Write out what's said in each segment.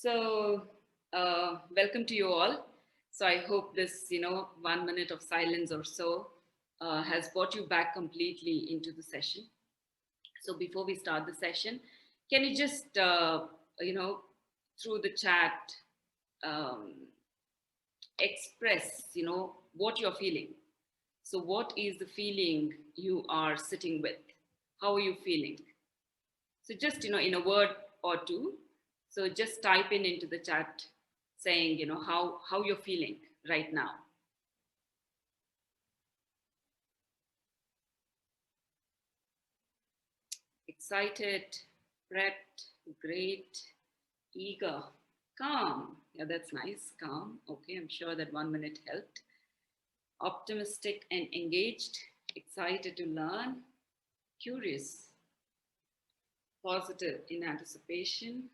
Welcome to you all. So I hope this, 1 minute of silence or so has brought you back completely into the session. So before we start the session, can you just, through the chat, um, express, what you're feeling? So what is the feeling you are sitting with? How are you feeling? So just, in a word or two, so just type into the chat saying, how you're feeling right now. Excited, prepped, great, eager, calm. Yeah, that's nice, calm. Okay, I'm sure that 1 minute helped. Optimistic and engaged, excited to learn, curious, positive in anticipation.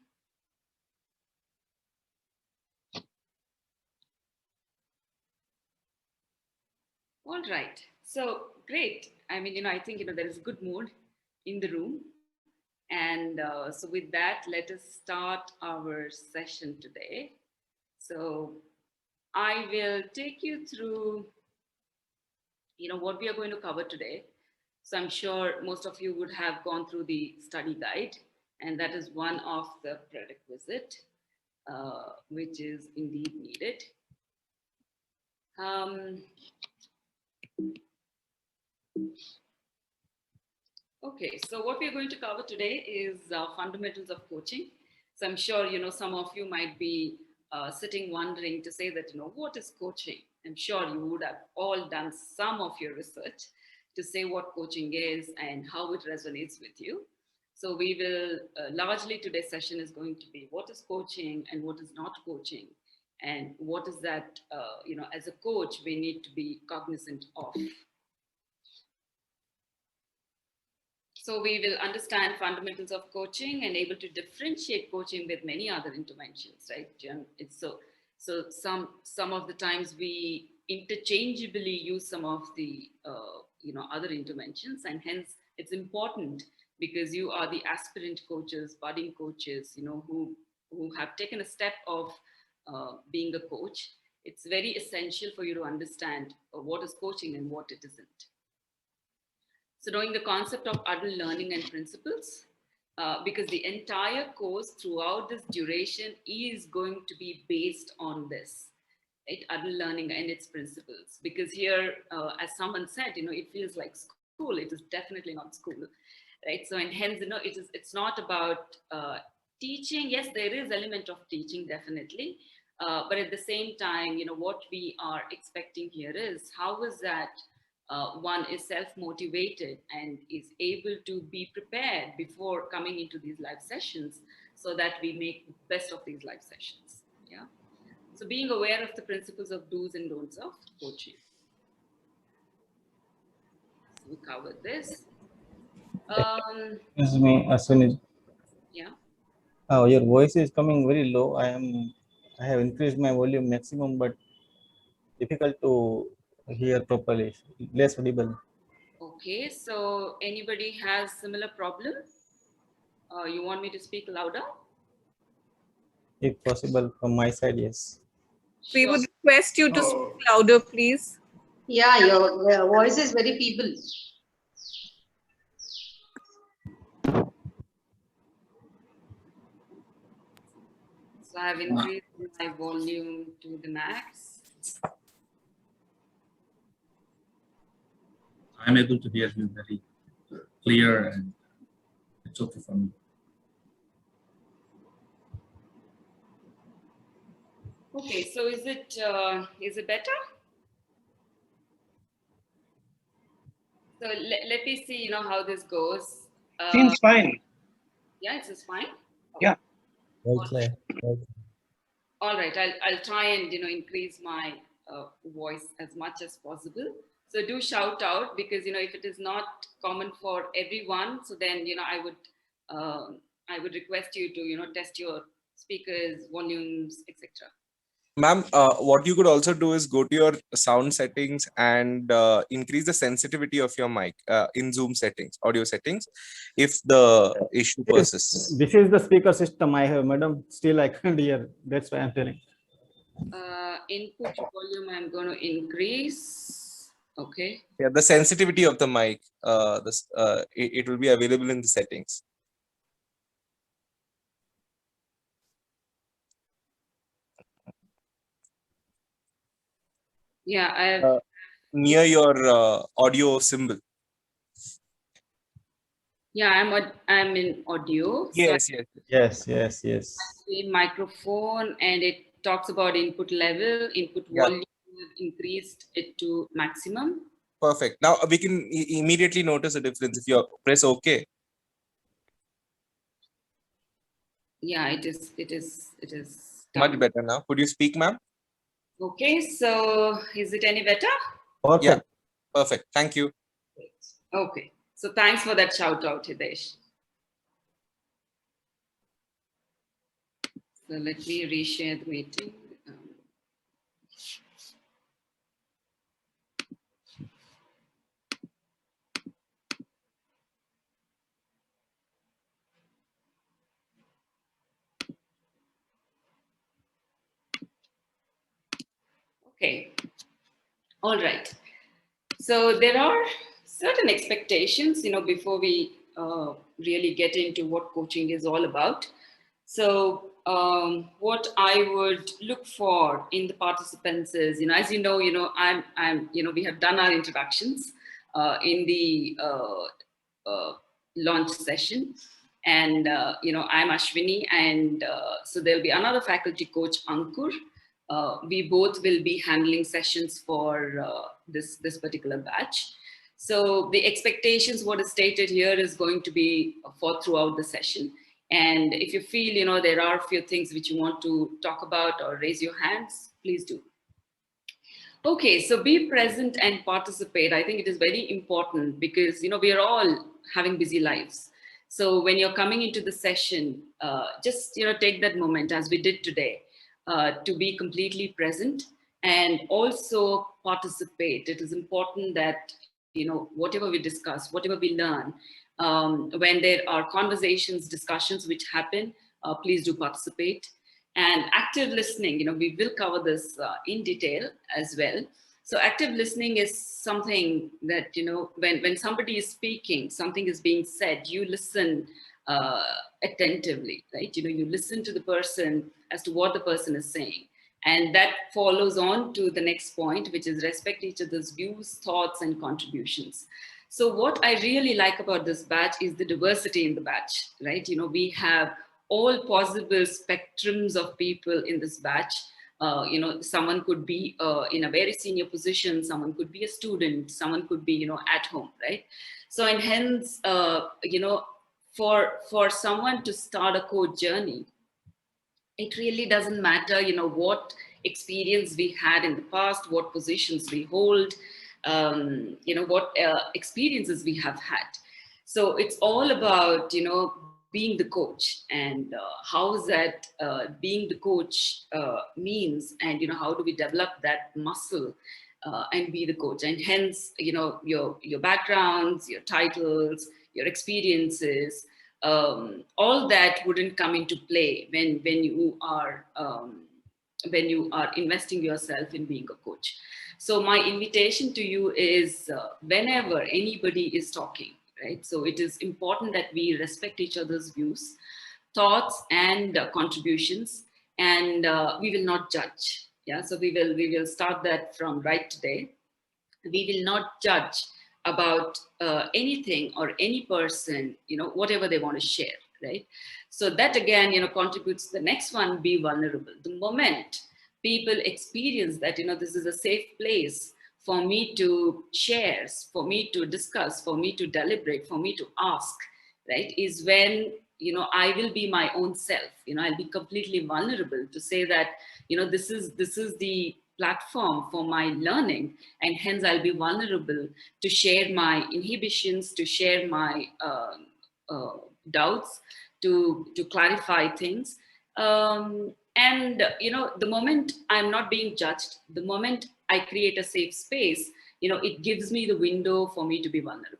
All right. So great. I mean, I think, there is good mood in the room. And so with that, let us start our session today. So I will take you through, what we are going to cover today. So I'm sure most of you would have gone through the study guide, and that is one of the prerequisite, which is indeed needed. Okay, so what we're going to cover today is fundamentals of coaching. So I'm sure, some of you might be sitting wondering to say that, what is coaching? I'm sure you would have all done some of your research to say what coaching is and how it resonates with you. So we will, largely today's session is going to be what is coaching and what is not coaching, and what is that, as a coach, we need to be cognizant of. So we will understand fundamentals of coaching and able to differentiate coaching with many other interventions, right? It's so some of the times we interchangeably use some of the other interventions, and hence it's important because you are the aspirant coaches, budding coaches, who have taken a step of being a coach. It's very essential for you to understand what is coaching and what it isn't. So knowing the concept of adult learning and principles, because the entire course throughout this duration is going to be based on this, right? Adult learning and its principles. Because here, as someone said, it feels like school. It is definitely not school, right? So and hence, it's not about teaching. Yes, there is element of teaching, definitely. But at the same time, what we are expecting here is how is that one is self-motivated and is able to be prepared before coming into these live sessions so that we make the best of these live sessions. Yeah. So being aware of the principles of do's and don'ts of coaching. So we covered this. Excuse me, Aswini. Yeah. Your voice is coming very low. I have increased my volume maximum, but difficult to hear properly. Less audible. Okay. So anybody has similar problem? You want me to speak louder? If possible, from my side, yes. We Sure. would request you to speak louder, please. Yeah, your voice is very feeble. So I have increased my volume to the max. I'm able to hear you very clear, and it's okay for me. Okay, so is it better? So let me see, how this goes. Seems fine. Yeah, it's just fine. Yeah. Okay. All right, I'll try and increase my voice as much as possible. So do shout out, because if it is not common for everyone, so then I would request you to test your speakers, volumes, etc. Ma'am, what you could also do is go to your sound settings and increase the sensitivity of your mic in Zoom settings, audio settings, if the issue persists. This is the speaker system I have, madam. Still, I can't hear. That's why I'm telling. Input volume, I'm going to increase. Okay. Yeah, the sensitivity of the mic, it will be available in the settings. Yeah, I have. Near your audio symbol. Yeah, I'm in audio. Yes, So yes. Yes. the microphone, and it talks about input level, input Yeah. volume, increased it to maximum. Perfect. Now we can immediately notice a difference if you press OK. Yeah, it is Much done. better now. Could you speak, ma'am? Okay, so is it any better? Perfect. Yeah. Perfect. Thank you. Okay, so thanks for that shout out, Hitesh. So let me reshare the meeting. Okay, all right. So there are certain expectations, before we really get into what coaching is all about. So what I would look for in the participants is, as we have done our introductions in the launch session. And, I'm Ashwini, and so there'll be another faculty coach, Ankur. We both will be handling sessions for this particular batch. So the expectations, what is stated here, is going to be for throughout the session. And if you feel, there are a few things which you want to talk about or raise your hands, please do. Okay, so be present and participate. I think it is very important because, we are all having busy lives. So when you're coming into the session, just, take that moment as we did today to be completely present and also participate. It is important that, whatever we discuss, whatever we learn, when there are conversations, discussions which happen, please do participate. And active listening, we will cover this in detail as well. So active listening is something that, when somebody is speaking, something is being said, you listen attentively, right? You listen to the person as to what the person is saying. And that follows on to the next point, which is respect each other's views, thoughts, and contributions. So what I really like about this batch is the diversity in the batch, right? We have all possible spectrums of people in this batch. Someone could be in a very senior position, someone could be a student, someone could be, at home, right? So, and hence, for someone to start a coach journey, it really doesn't matter, what experience we had in the past, what positions we hold, what experiences we have had. So it's all about, being the coach, and how is that being the coach means, and, how do we develop that muscle and be the coach. And hence, your backgrounds, your titles, your experiences, all that wouldn't come into play when you are investing yourself in being a coach. So my invitation to you is whenever anybody is talking, right? So it is important that we respect each other's views, thoughts, and contributions, and we will not judge. Yeah, so we will start that from right today. We will not judge about anything or any person, whatever they want to share, right? So that again, contributes to the next one, be vulnerable. The moment people experience that, this is a safe place for me to share, for me to discuss, for me to deliberate, for me to ask, right, is when, I will be my own self. I'll be completely vulnerable to say that, this is the platform for my learning, and hence I'll be vulnerable to share my inhibitions, to share my doubts, to clarify things. And the moment I'm not being judged, the moment I create a safe space, it gives me the window for me to be vulnerable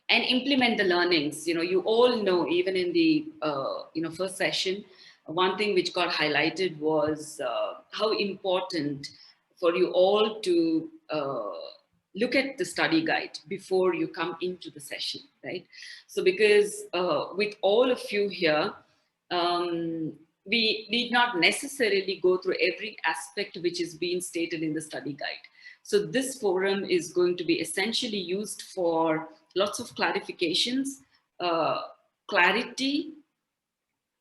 and implement the learnings. You all know, even in the first session, one thing which got highlighted was how important for you all to look at the study guide before you come into the session, right? So because with all of you here, we need not necessarily go through every aspect which is being stated in the study guide. So this forum is going to be essentially used for lots of clarifications, clarity,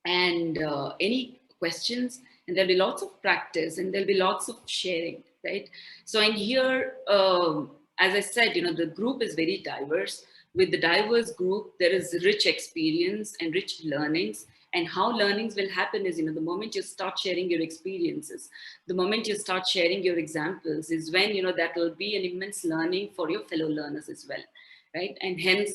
and any questions, and there'll be lots of practice, and there'll be lots of sharing, right? So in here, as I said, the group is very diverse. With the diverse group, there is rich experience and rich learnings. And how learnings will happen is, the moment you start sharing your experiences, the moment you start sharing your examples is when, that will be an immense learning for your fellow learners as well, right? And hence,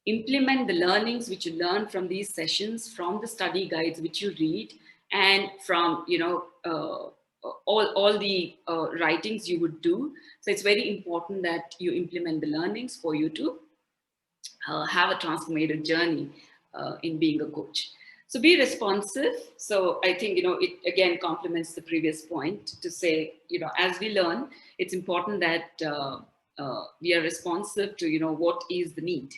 implement the learnings which you learn from these sessions, from the study guides which you read, and from all the writings you would do. So it's very important that you implement the learnings for you to have a transformative journey in being a coach. So be responsive. So I think, it again complements the previous point to say, as we learn, it's important that we are responsive to, what is the need,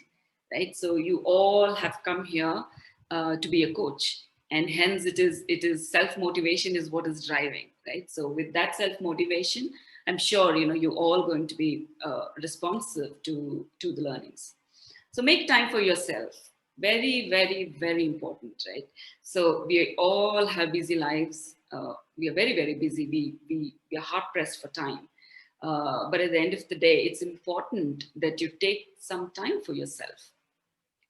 right? So you all have come here to be a coach, and hence it is self-motivation is what is driving, right? So with that self-motivation, I'm sure, you're all going to be responsive to the learnings. So make time for yourself. Very, very, very important, right? So we all have busy lives. We are very, very busy. We are hard pressed for time. But at the end of the day, it's important that you take some time for yourself.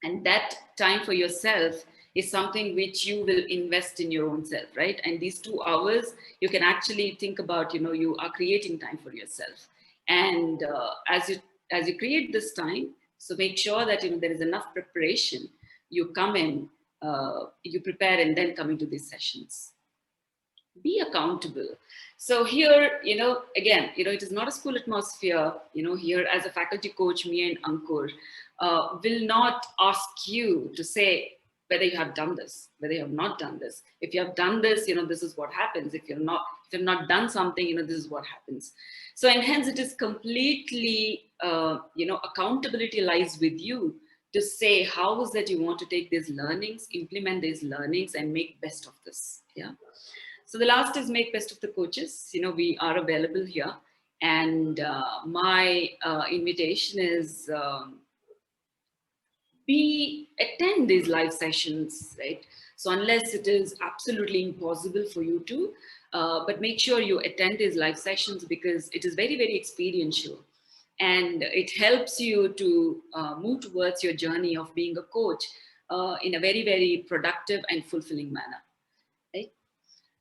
And that time for yourself is something which you will invest in your own self, right? And these 2 hours, you can actually think about, you are creating time for yourself. And as you create this time, so make sure that, there is enough preparation. You come in, you prepare, and then come into these sessions. Be accountable. So here, again, it is not a school atmosphere. Here as a faculty coach, me and Ankur will not ask you to say whether you have done this, whether you have not done this. If you have done this, this is what happens. If you've not done something, this is what happens. So, and hence it is completely, accountability lies with you to say how is that you want to take these learnings, implement these learnings, and make best of this. Yeah. So the last is make best of the coaches. We are available here, and my invitation is attend these live sessions, right? So unless it is absolutely impossible for you to, but make sure you attend these live sessions, because it is very, very experiential, and it helps you to move towards your journey of being a coach in a very, very productive and fulfilling manner, right?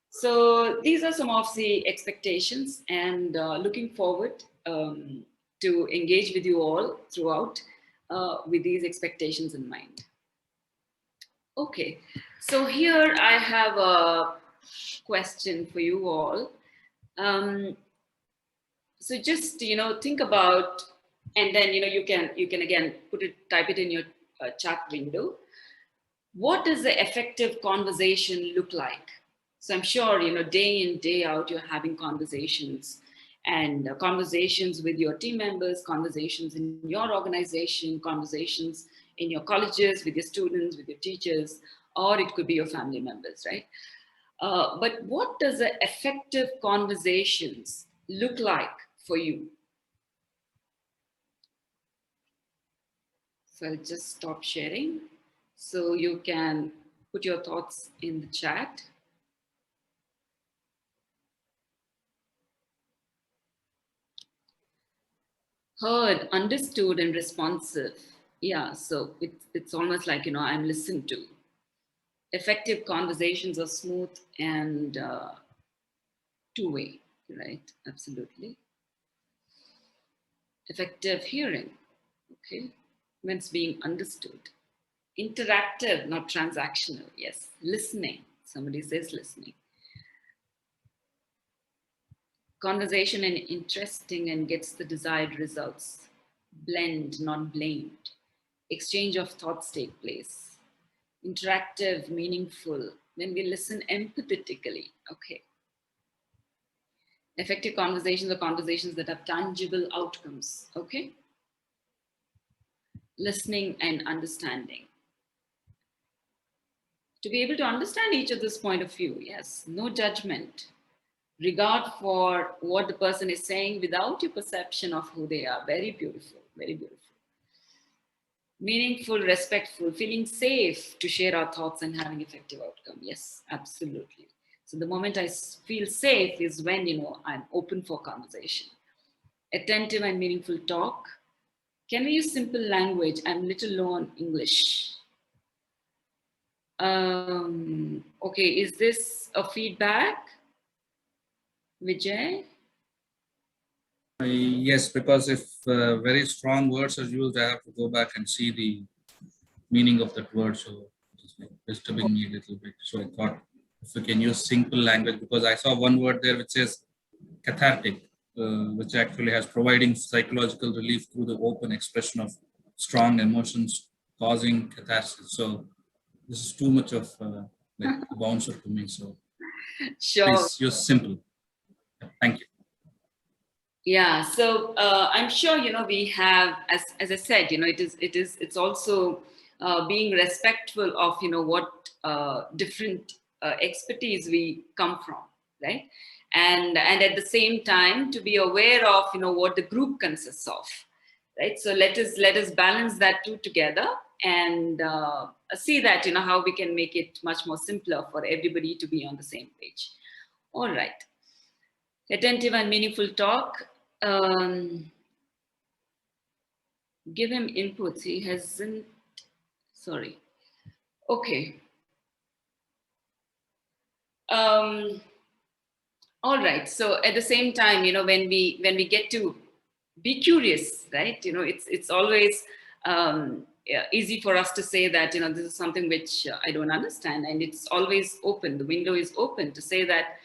So these are some of the expectations, and looking forward to engage with you all throughout with these expectations in mind. Okay, so here I have a question for you all. So just, think about, and then, you can again type it in your chat window. What does the effective conversation look like? So I'm sure, day in, day out, you're having conversations, and conversations with your team members, conversations in your organization, conversations in your colleges, with your students, with your teachers, or it could be your family members, right? But what does the effective conversations look like for you? So I'll just stop sharing so you can put your thoughts in the chat. Heard, understood, and responsive. Yeah, so it's almost like, I'm listened to. Effective conversations are smooth and two-way, right? Absolutely. Effective hearing, okay, means being understood. Interactive, not transactional, yes. Listening, Somebody says listening. Conversation and interesting and gets the desired results. Blend, not blamed. Exchange of thoughts take place. Interactive, meaningful. When we listen empathetically, okay. Effective conversations are conversations that have tangible outcomes, okay? Listening and understanding. To be able to understand each other's point of view, yes, no judgment. Regard for what the person is saying without your perception of who they are. Very beautiful, very beautiful. Meaningful, respectful, feeling safe to share our thoughts and having effective outcome. Yes, absolutely. So the moment I feel safe is when, I'm open for conversation. Attentive and meaningful talk. Can we use simple language? I'm little low on English. Okay, is this a feedback? Vijay? Yes, because if very strong words are used, I have to go back and see the meaning of that word. So it's like disturbing me a little bit. So I thought if we can use simple language, because I saw one word there which says cathartic, which actually has providing psychological relief through the open expression of strong emotions causing catharsis. So this is too much of like a bouncer to me. So Sure. please use simple. Thank you. Yeah, so I'm sure we have, as I said, it's also being respectful of what different expertise we come from, right? And at the same time to be aware of what the group consists of, right? So let us balance that two together and see that how we can make it much more simpler for everybody to be on the same page. All right. Attentive and meaningful talk. Give him inputs. He hasn't. Sorry. Okay. All right. So at the same time, when we get to be curious, right? It's always easy for us to say that this is something which I don't understand, and it's always open. The window is open to say that.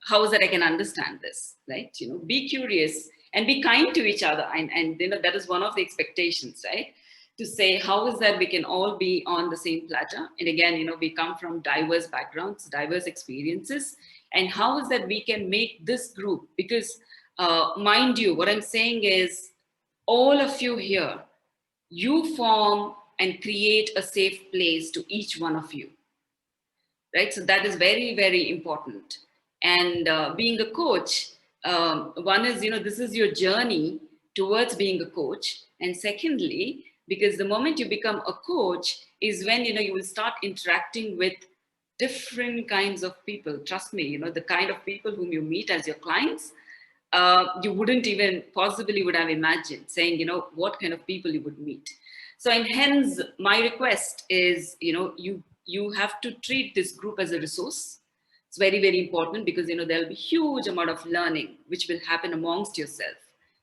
How is that I can understand this, right? Be curious and be kind to each other. And that is one of the expectations, right? To say, how is that we can all be on the same platter? And again, we come from diverse backgrounds, diverse experiences. And how is that we can make this group? Because mind you, what I'm saying is all of you here, you form and create a safe place to each one of you, right? So that is very, very important. And being a coach, one is, this is your journey towards being a coach. And secondly, because the moment you become a coach is when, you will start interacting with different kinds of people. Trust me, the kind of people whom you meet as your clients, you wouldn't even possibly would have imagined saying, what kind of people you would meet. So, and hence my request is, you have to treat this group as a resource. It's very, very important because, there'll be huge amount of learning which will happen amongst yourself,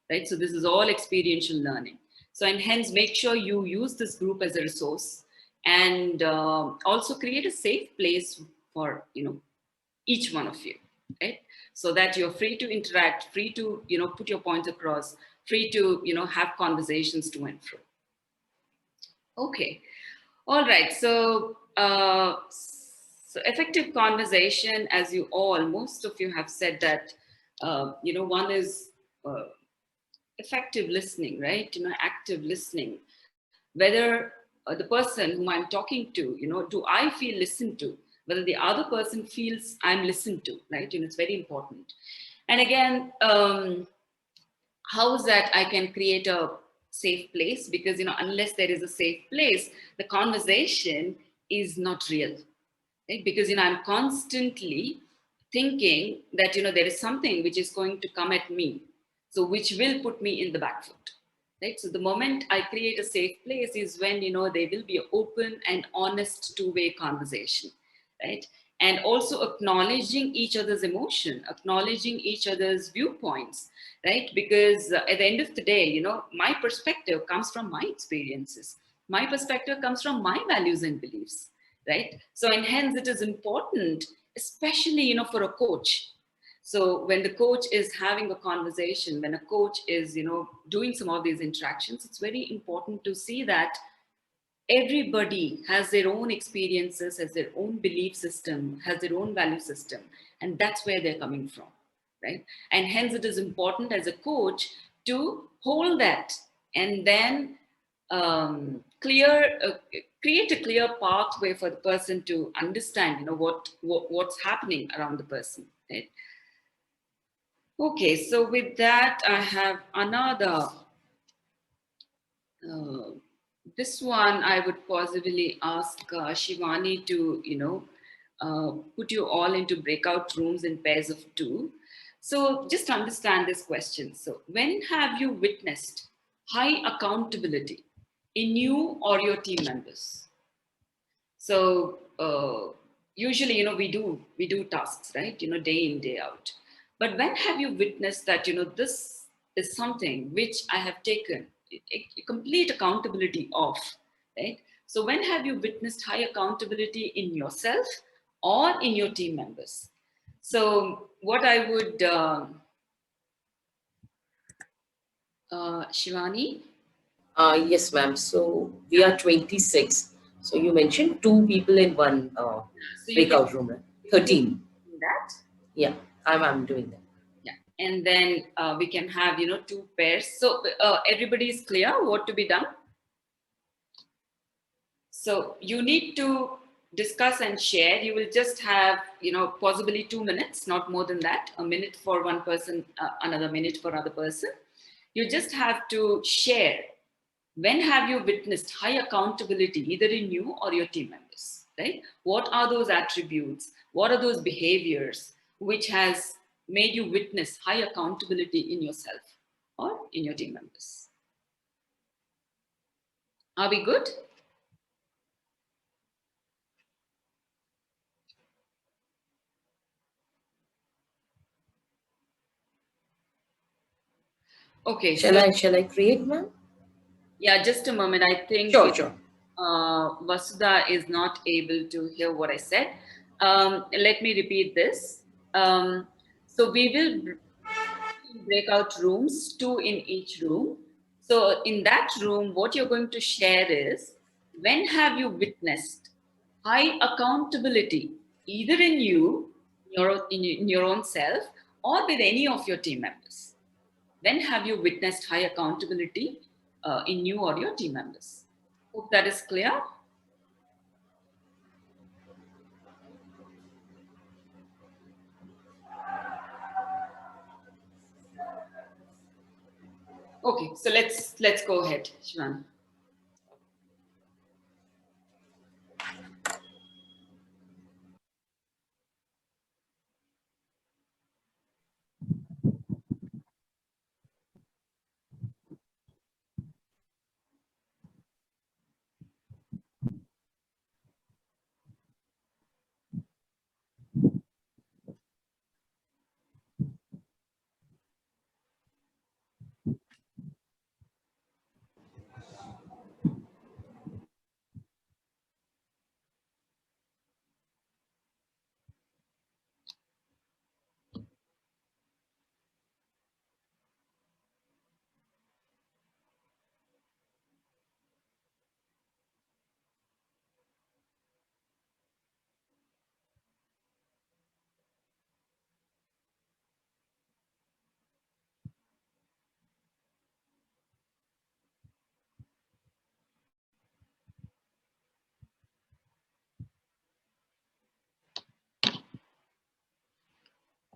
right? So this is all experiential learning. So, and hence make sure you use this group as a resource and also create a safe place for, each one of you, right? So that you're free to interact, free to, put your points across, free to, have conversations to and fro. Okay. All right. So, so effective conversation, as most of you have said that, one is effective listening, right? Active listening. Whether the person whom I'm talking to, do I feel listened to? Whether the other person feels I'm listened to, right? It's very important. And again, how is that I can create a safe place? Because, unless there is a safe place, the conversation is not real, right? Because, I'm constantly thinking that, there is something which is going to come at me. So which will put me in the back foot, right? So the moment I create a safe place is when, there will be an open and honest two-way conversation, right? And also acknowledging each other's emotion, acknowledging each other's viewpoints, right? Because at the end of the day, my perspective comes from my experiences. My perspective comes from my values and beliefs, right? So, and hence it is important, especially, you know, for a coach. So when the coach is having a conversation, when a coach is, you know, doing some of these interactions, it's very important to see that everybody has their own experiences, has their own belief system, has their own value system, and that's where they're coming from, right? And hence it is important as a coach to hold that and then create a clear pathway for the person to understand, you know, what's happening around the person, right? Okay, so with that, I have another. This one I would possibly ask Shivani to, you know, put you all into breakout rooms in pairs of 2. So just understand this question. So when have you witnessed high accountability in you or your team members? So usually, you know, we do tasks, right? You know, day in, day out. But when have you witnessed that, you know, this is something which I have taken a complete accountability of, right? So when have you witnessed high accountability in yourself or in your team members? So what I would, Shivani? Yes, ma'am. So we are 26. So you mentioned 2 people in one So you breakout can room, right? 13. do that. Yeah, I'm doing that. Yeah, and then we can have, you know, 2 pairs. So everybody is clear what to be done. So you need to discuss and share. You will just have, you know, possibly 2 minutes, not more than that. A minute for one person, another minute for other person. You just have to share. When have you witnessed high accountability, either in you or your team members, right? What are those attributes? What are those behaviors which has made you witness high accountability in yourself or in your team members? Are we good? Okay. Shall I create, ma'am? Yeah, just a moment. I think Sure. Vasudha is not able to hear what I said. Let me repeat this. So we will break out rooms, 2 in each room. So in that room, what you're going to share is, when have you witnessed high accountability, either in you, in your own self, or with any of your team members? When have you witnessed high accountability in you or your team members? Hope that is clear. Okay, so let's go ahead, Shivani.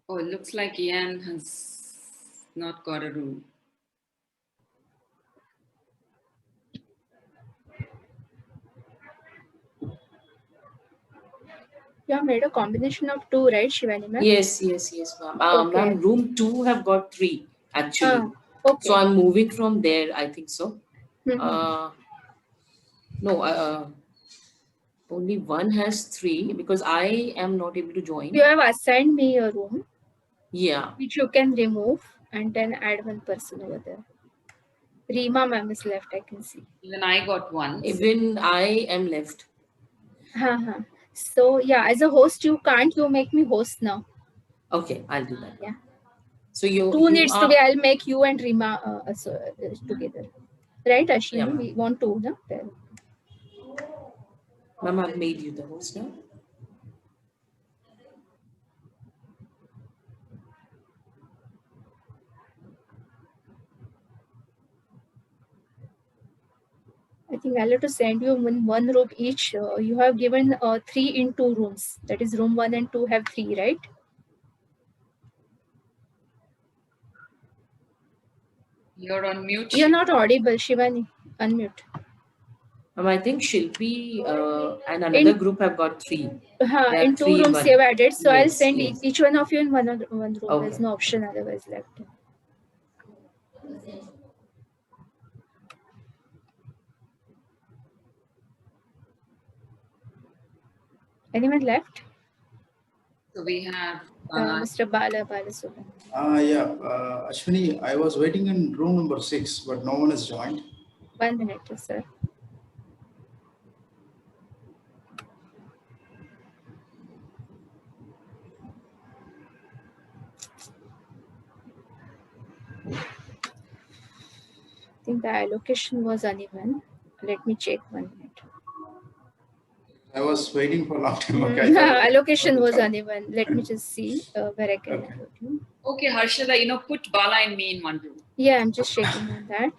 Oh, it looks like Ian has not got a room. You have made a combination of 2, right, Shivani ma'am? Yes, ma'am. Okay. Ma'am, room 2 have got 3 actually. Okay. So I'm moving from there, I think so. Mhm. No, only one has 3 because I am not able to join. You have assigned me a room Yeah. which you can remove and then add one person over there. Reema ma'am is left, I can see. Even I got one. Even I am left. So yeah, as a host, you make me host now. Okay, I'll do that. Yeah. So you Two needs to be. are, I'll make you and Rima together, right, Ashwini? Yeah, ma'am. We want to, no? ma'am, I've made you the host now. I think I'll have to send you in one room each. You have given 3 in 2 rooms. That is room 1 and 2 have 3, right? You're on mute. You're not audible, Shivani. Unmute. I think Shilpi and another group have got 3. There are In 2 3 in rooms one. you have added. So I'll Yes, send yes. each one of you in one room. Okay. There's no option otherwise left. Anyone left? So we have Mr. Bala Subhan. Ashwini, I was waiting in room number 6, but no one has joined. 1 minute, sir. I think the allocation was uneven. Let me check 1 minute. I was waiting for a long time. Okay, Allocation was uneven. Let me just see where I can upload you. Okay, Harshada, put Bala and me in one room. Yeah, I'm just checking on that.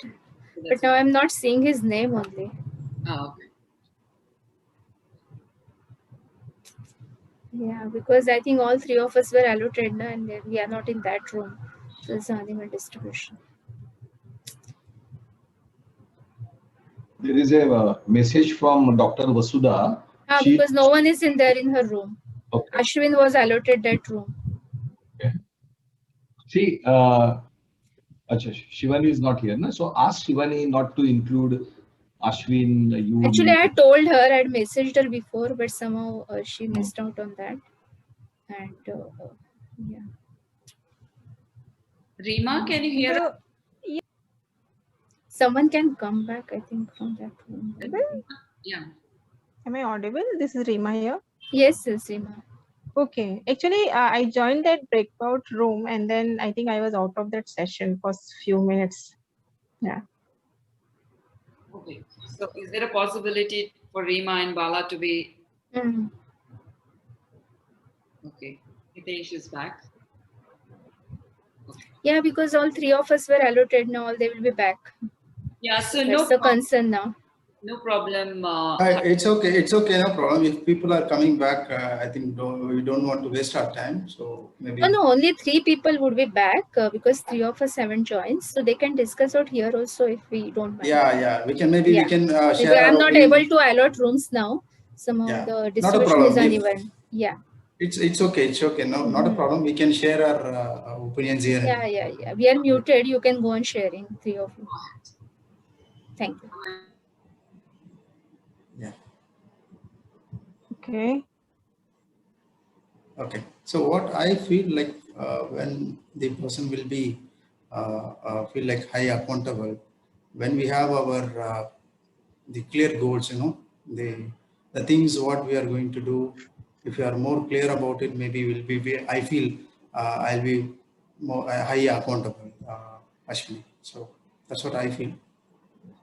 But now I'm not seeing his name only. Oh, okay. Yeah, because I think all 3 of us were allocated and we are not in that room. So it's uneven distribution. There is a message from Dr. Vasudha. Because no one is in her room. Okay. Ashwin was allotted that room. Okay. See, Shivani is not here, na? So ask Shivani not to include Ashwin. You Actually, I told her, I had messaged her before, but somehow she missed out on that. And yeah. Rima, can you hear us? Someone can come back, I think, from that room. Yeah. Am I audible? This is Rima here. Yes, Rima. Okay. Actually, I joined that breakout room and then I think I was out of that session for a few minutes. Yeah. Okay. So is there a possibility for Rima and Bala to be? Okay. Hitesh is back. Yeah, because all 3 of us were allotted now, they will be back. Yeah, so that's the concern now. No problem. It's okay, no problem. If people are coming back, I think we don't want to waste our time. So maybe. No, only 3 people would be back because 3 of us haven't joined. So they can discuss out here also if we don't mind. Yeah. We can share. I'm not able to allot rooms now. Somehow the distribution is uneven. Yeah. It's okay. No, not a problem. We can share our opinions here. Yeah. We are muted. You can go on sharing, 3 of you. Thank you. Yeah. Okay. Okay. So what I feel like when the person will be feel like high accountable, when we have our the clear goals, the things what we are going to do. If you are more clear about it, maybe will be. I feel I'll be more high accountable, Ashwini. So that's what I feel.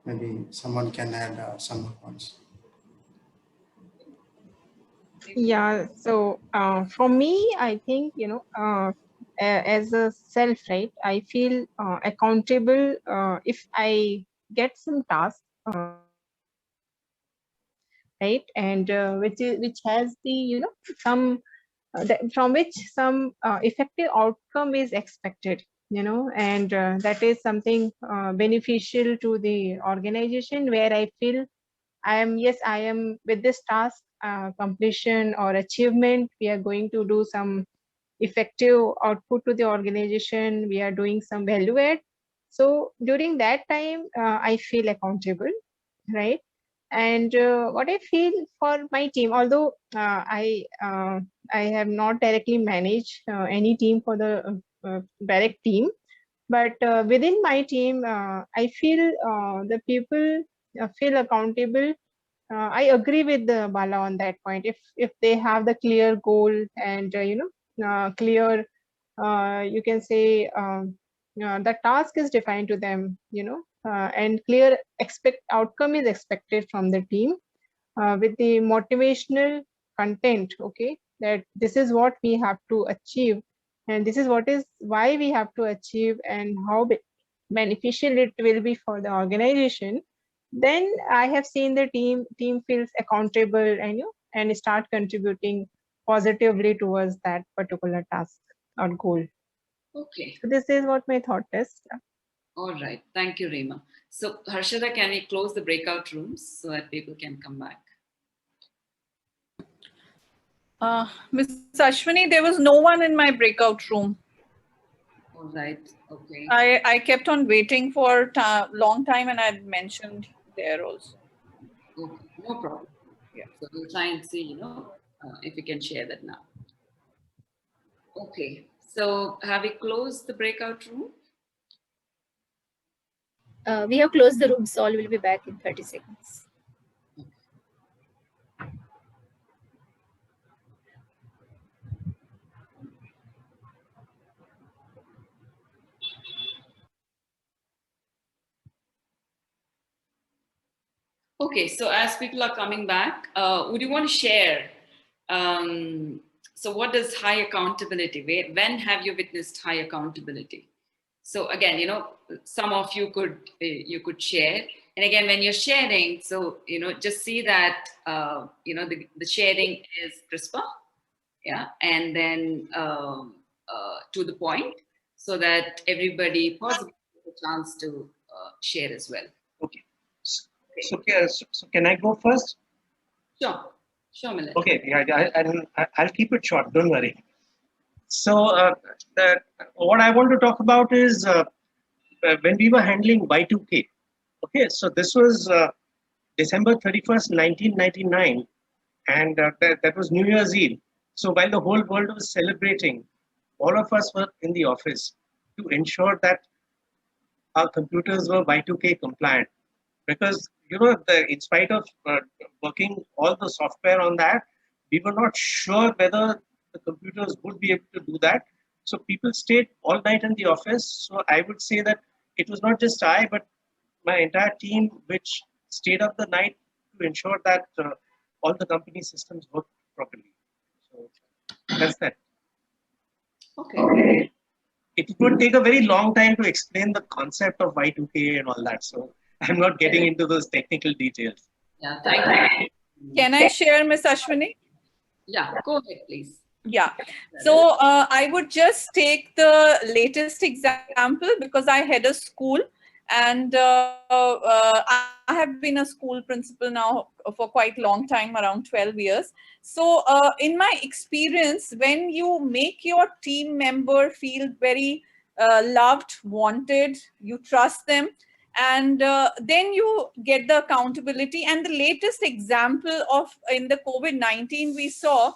Maybe someone can add some more points. Yeah, so for me, I think, as a self, right, I feel accountable if I get some task, right, and which has the, some from which some effective outcome is expected, and that is something beneficial to the organization where I feel I am with this task completion or achievement. We are going to do some effective output to the organization. We are doing some value add. So during that time, I feel accountable, right? And what I feel for my team, although I have not directly managed any team for the direct team, but within my team, I feel the people feel accountable I agree with Bala on that point. If they have the clear goal and clear, you can say the task is defined to them, and clear outcome is expected from the team, with the motivational content. Okay, that this is what we have to achieve, and this is why we have to achieve, and how beneficial it will be for the organization. Then I have seen the team feels accountable, and and start contributing positively towards that particular task or goal. Okay. So this is what my thought is. All right. Thank you, Rima. So Harshada, can we close the breakout rooms so that people can come back? Ms. Ashwini, there was no one in my breakout room. All right. Okay. I kept on waiting for a long time, and I had mentioned there also. Okay. No problem. Yeah. So we'll try and see, if we can share that now. Okay. So have we closed the breakout room? We have closed the room, so all will be back in 30 seconds. Okay, so as people are coming back, would you want to share? So what is high accountability? When have you witnessed high accountability? So again, some of you could share. And again, when you're sharing, so, just see that, the sharing is crisper. Yeah. And then to the point, so that everybody possibly has a chance to share as well. Okay. So can I go first? Sure, Milan. Okay, I'll keep it short. Don't worry. So what I want to talk about is when we were handling Y2K. Okay, so this was December 31st, 1999, and that was New Year's Eve. So while the whole world was celebrating, all of us were in the office to ensure that our computers were Y2K compliant. Because in spite of working all the software on that, we were not sure whether the computers would be able to do that. So people stayed all night in the office. So I would say that it was not just I, but my entire team which stayed up the night to ensure that all the company systems worked properly. So that's that. Okay. It would take a very long time to explain the concept of Y2K and all that. So I'm not getting into those technical details. Yeah, thank you. Can I share, Ms. Ashwini? Yeah, go ahead, please. Yeah. So I would just take the latest example because I had a school, and I have been a school principal now for quite a long time, around 12 years. So in my experience, when you make your team member feel very loved, wanted, you trust them, and then you get the accountability. And the latest example of in the COVID-19 we saw,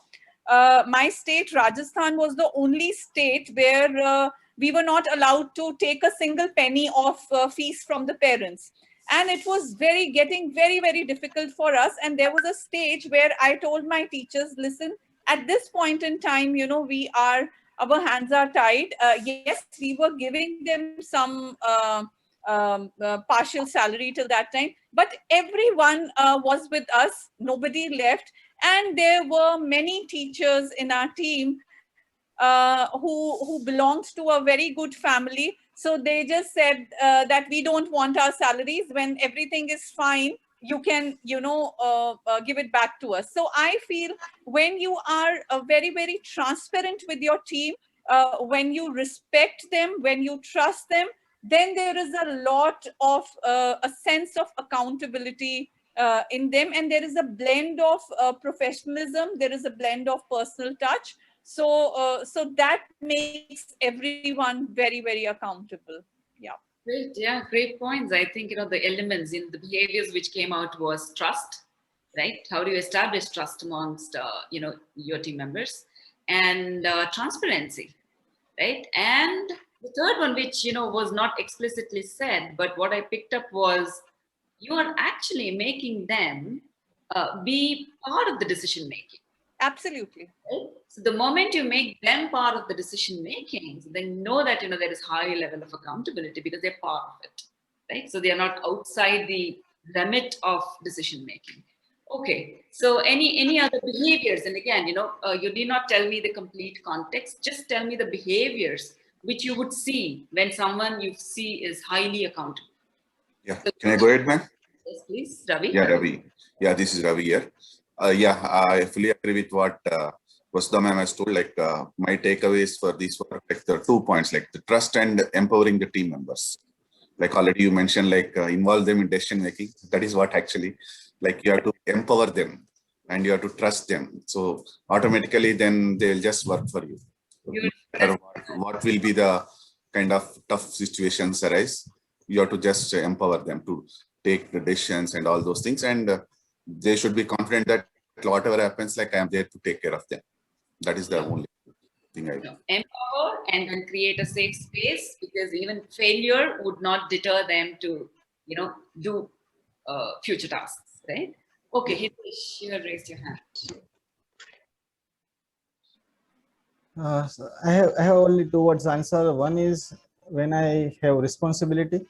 my state, Rajasthan, was the only state where we were not allowed to take a single penny of fees from the parents. And it was getting very, very difficult for us. And there was a stage where I told my teachers, listen, at this point in time, our hands are tied. Yes, we were giving them some partial salary till that time, but everyone was with us. Nobody left. And there were many teachers in our team who belonged to a very good family. So they just said that we don't want our salaries. When everything is fine, you can, give it back to us. So I feel when you are very, very transparent with your team, when you respect them, when you trust them, then there is a lot of a sense of accountability in them, and there is a blend of professionalism, there is a blend of personal touch. So that makes everyone very, very accountable. Yeah. Great. Yeah, great points. I think, the elements in the behaviors which came out was trust, right? How do you establish trust amongst, your team members, and transparency, right? And the third one, which, was not explicitly said, but what I picked up was you are actually making them be part of the decision making. Absolutely. Right? So the moment you make them part of the decision making, so they know that there is high level of accountability because they're part of it, right? So they are not outside the remit of decision making. Okay, so any other behaviors? And again, you need not tell me the complete context. Just tell me the behaviors which you would see when someone you see is highly accountable. Yeah, can I go ahead, ma'am? Yes, please, Ravi. Yeah, Ravi. Yeah, this is Ravi here. Yeah, I fully agree with what Vasudha ma'am has told. Like my takeaways for these were like the 2 points, like the trust and empowering the team members. Like already you mentioned, like involve them in decision making. That is what actually, like you have to empower them and you have to trust them. So automatically then they'll just work for you. No matter what will be the kind of tough situations arise, you have to just empower them to take the decisions and all those things. And they should be confident that whatever happens, like I am there to take care of them. That is the only thing I do. Empower and then create a safe space, because even failure would not deter them to, do future tasks, right? Okay, Hitesh, you have raised your hand. So I have only 2 words answer. One is when I have responsibility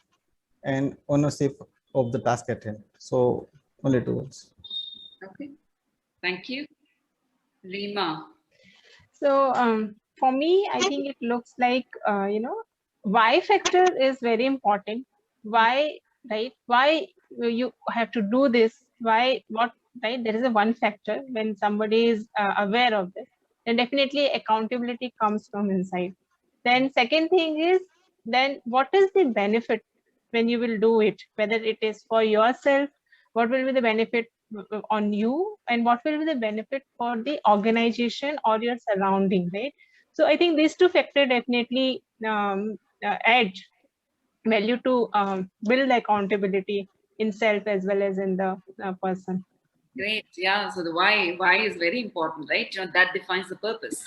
and ownership of the task at hand. So only 2 words. Okay, thank you. Rima. So for me, I think it looks like, why factor is very important. Why, right? Why you have to do this? Why, what, right? There is a one factor. When somebody is aware of this, then definitely accountability comes from inside. Then second thing is, then what is the benefit when you will do it? Whether it is for yourself, what will be the benefit on you, and what will be the benefit for the organization or your surrounding, right? So I think these 2 factors definitely add value to build accountability in self as well as in the person. Great. Yeah. So the why is very important, right? That defines the purpose.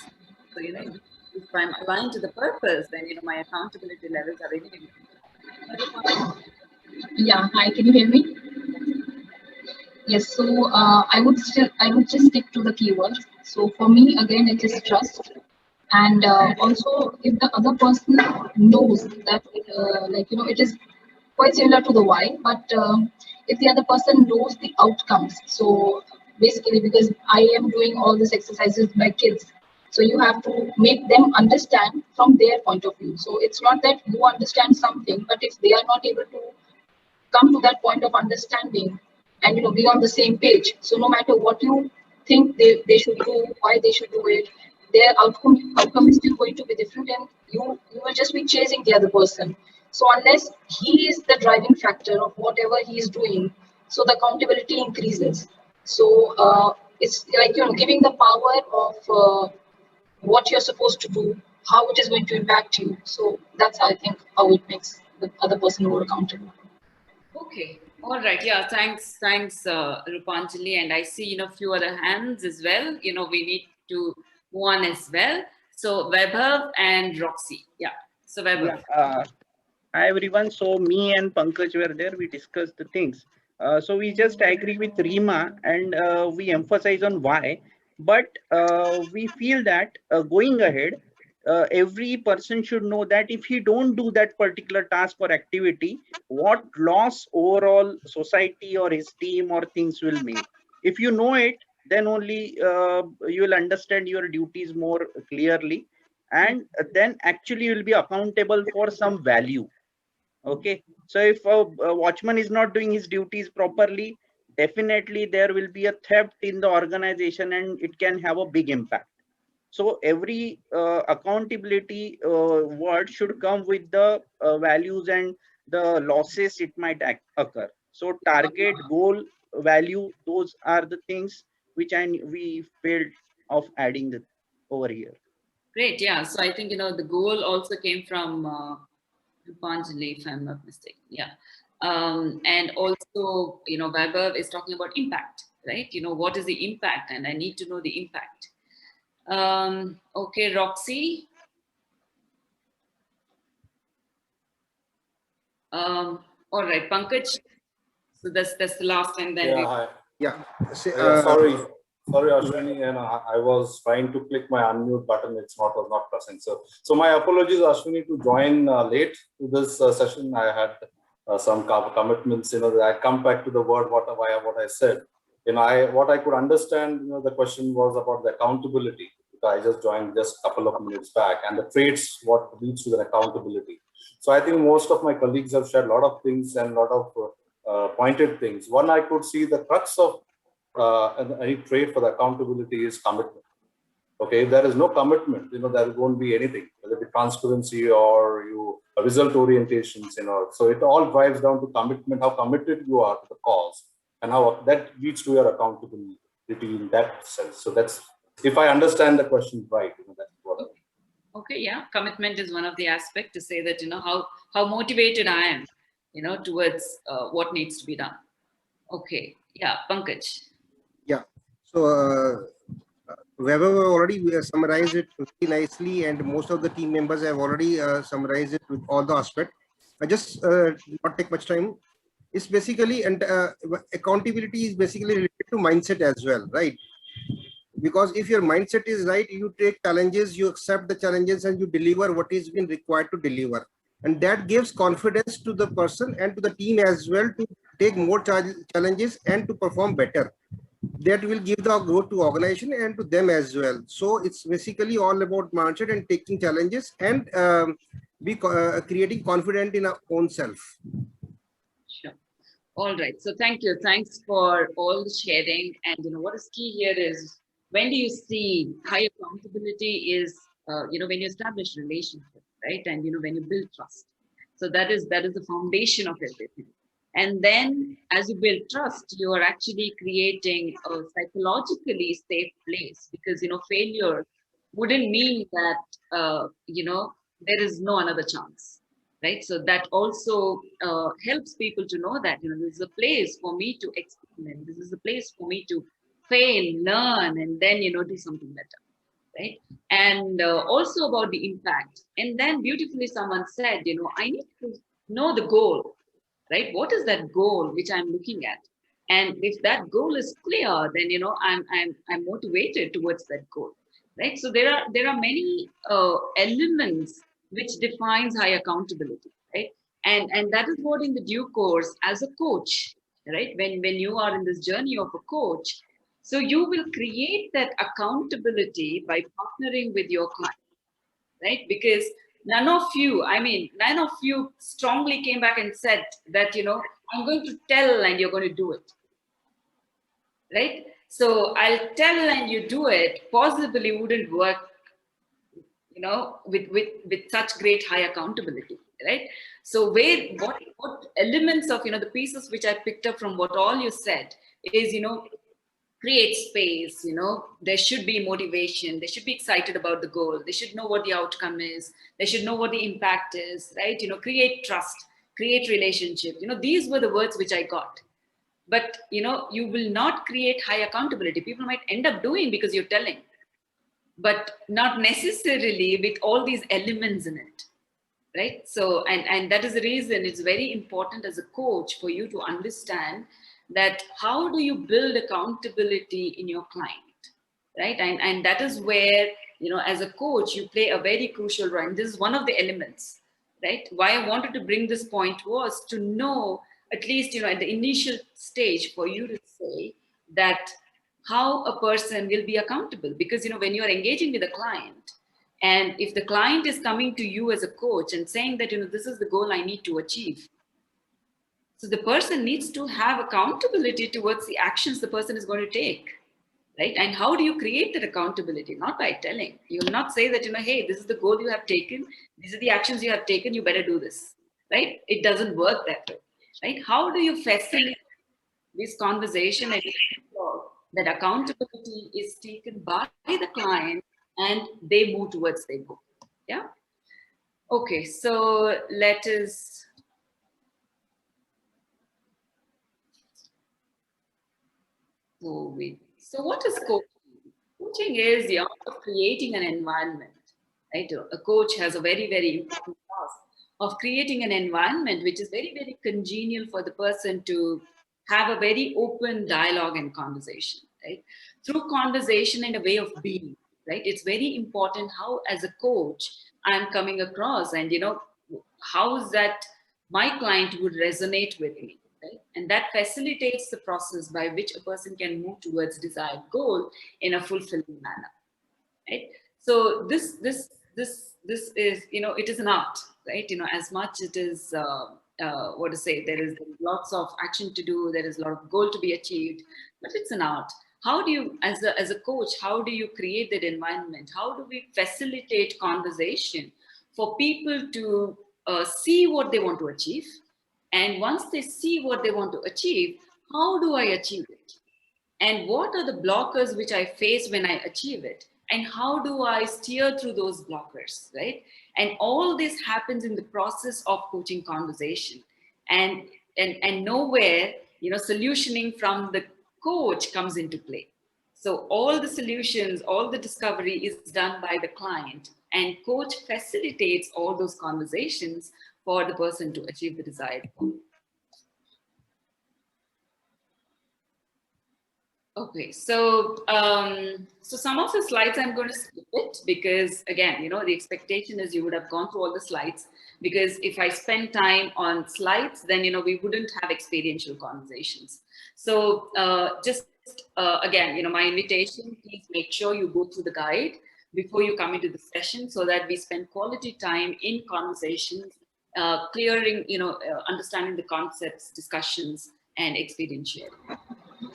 So, if I'm aligned to the purpose, then, my accountability levels are really important. Yeah, hi, can you hear me? Yes, so I would just stick to the keywords. So for me, again, it is trust. And also, if the other person knows that, it is quite similar to the why, but if the other person knows the outcomes, so basically, because I am doing all these exercises with my kids, so you have to make them understand from their point of view. So it's not that you understand something, but if they are not able to come to that point of understanding and be on the same page, so no matter what you think they should do, why they should do it, their outcome is still going to be different, and you will just be chasing the other person. So unless he is the driving factor of whatever he is doing, so the accountability increases. So it's like giving the power of what you're supposed to do, how it is going to impact you. So that's, I think, how it makes the other person more accountable. Okay. All right. Yeah. Thanks, Rupanjali. And I see, a few other hands as well. We need to move on as well. So Vaibhav and Roxy. Yeah. So Vaibhav. Yeah, hi everyone. So me and Pankaj were there. We discussed the things. So we just agree with Rima and we emphasize on why. But we feel that going ahead, every person should know that if he don't do that particular task or activity, what loss overall society or his team or things will make. If you know it, then only you will understand your duties more clearly, and then actually you will be accountable for some value. Okay, so if a watchman is not doing his duties properly, definitely there will be a theft in the organization and it can have a big impact. So every accountability word should come with the values and the losses it might occur. So target, goal, value, those are the things which we failed of adding the over here. Great. Yeah. So I think, the goal also came from Rupanjali, if I'm not mistaken. Yeah. And also, Vaibhav is talking about impact, right? What is the impact? And I need to know the impact. Okay, Roxy. All right, Pankaj. So that's the last, and then Yeah, hi. Yeah. Sorry, Ashwini, and I was trying to click my unmute button. Was not pressing. So my apologies, Ashwini, to join late to this session. I had some commitments. I come back to the word what I said. What I could understand. The question was about the accountability. I just joined just a couple of minutes back, and the traits what leads to the accountability. So I think most of my colleagues have shared a lot of things and a lot of pointed things. One, I could see the crux of any trait for the accountability is commitment. Okay, if there is no commitment, there won't be anything, whether it be transparency or result orientations, So it all drives down to commitment, how committed you are to the cause, and how that leads to your accountability in that sense. So that's, if I understand the question right, that's what I mean. Okay, yeah, commitment is one of the aspects to say that, how motivated I am, towards what needs to be done. Okay, yeah, Pankaj. Yeah, so Weber already summarized it very nicely, and most of the team members have already summarized it with all the aspects. I just not take much time. It's basically, and accountability is basically related to mindset as well, right? Because if your mindset is right, you take challenges, you accept the challenges, and you deliver what is been required to deliver. And that gives confidence to the person and to the team as well to take more challenges and to perform better. That will give the growth to organization and to them as well. So it's basically all about mindset and taking challenges and creating confidence in our own self. Sure. All right. So thank you. Thanks for all the sharing. And what is key here is, when do you see high accountability is when you establish relationships, right? And when you build trust. So that is the foundation of everything. And then as you build trust, you are actually creating a psychologically safe place, because failure wouldn't mean that there is no another chance, right? So that also helps people to know that this is a place for me to experiment, this is a place for me to fail, learn, and then do something better, right? And also about the impact. And then beautifully someone said, I need to know the goal, right? What is that goal which I'm looking at? And if that goal is clear, then I'm motivated towards that goal, right? So there are many elements which defines high accountability, right? And that is what in the due course as a coach, right? When you are in this journey of a coach, so you will create that accountability by partnering with your client, right? Because none of you strongly came back and said that, I'm going to tell and you're going to do it, right? So I'll tell and you do it possibly wouldn't work, with such great high accountability, right? So what elements of, the pieces which I picked up from what all you said is, create space, there should be motivation, they should be excited about the goal, they should know what the outcome is, they should know what the impact is, right? Create trust, create relationship, these were the words which I got. But you will not create high accountability. People might end up doing because you're telling, but not necessarily with all these elements in it, right? So and that is the reason it's very important as a coach for you to understand that how do you build accountability in your client, right? And that is where, as a coach, you play a very crucial role. And this is one of the elements, right? Why I wanted to bring this point was to know, at least, at the initial stage, for you to say that how a person will be accountable. Because, when you're engaging with a client, and if the client is coming to you as a coach and saying that, this is the goal I need to achieve, so the person needs to have accountability towards the actions the person is going to take, right? And how do you create that accountability? Not by telling. You will not say that, hey, this is the goal you have taken, these are the actions you have taken, you better do this, right? It doesn't work that way, right? How do you facilitate this conversation and ensure that accountability is taken by the client and they move towards their goal? Yeah. Okay, so let us. So what is coaching? Coaching is the art of creating an environment, right? A coach has a very, very important task of creating an environment which is very, very congenial for the person to have a very open dialogue and conversation, right? Through conversation and a way of being, right? It's very important how, as a coach, I'm coming across, and how is that my client would resonate with me, right? And that facilitates the process by which a person can move towards desired goal in a fulfilling manner, right? So this is, it is an art, right? As much it is what to say, there is lots of action to do, there is a lot of goal to be achieved, but it's an art. How do you, as a coach, how do you create that environment? How do we facilitate conversation for people to see what they want to achieve? And once they see what they want to achieve, how do I achieve it? And what are the blockers which I face when I achieve it? And how do I steer through those blockers, right? And all this happens in the process of coaching conversation. And nowhere, solutioning from the coach comes into play. So all the solutions, all the discovery is done by the client, and coach facilitates all those conversations for the person to achieve the desired goal. Okay, so so some of the slides I'm going to skip it because, again, the expectation is you would have gone through all the slides, because if I spend time on slides, then we wouldn't have experiential conversations. So just again, my invitation, please make sure you go through the guide before you come into the session, so that we spend quality time in conversations, clearing, understanding the concepts, discussions, and experience sharing.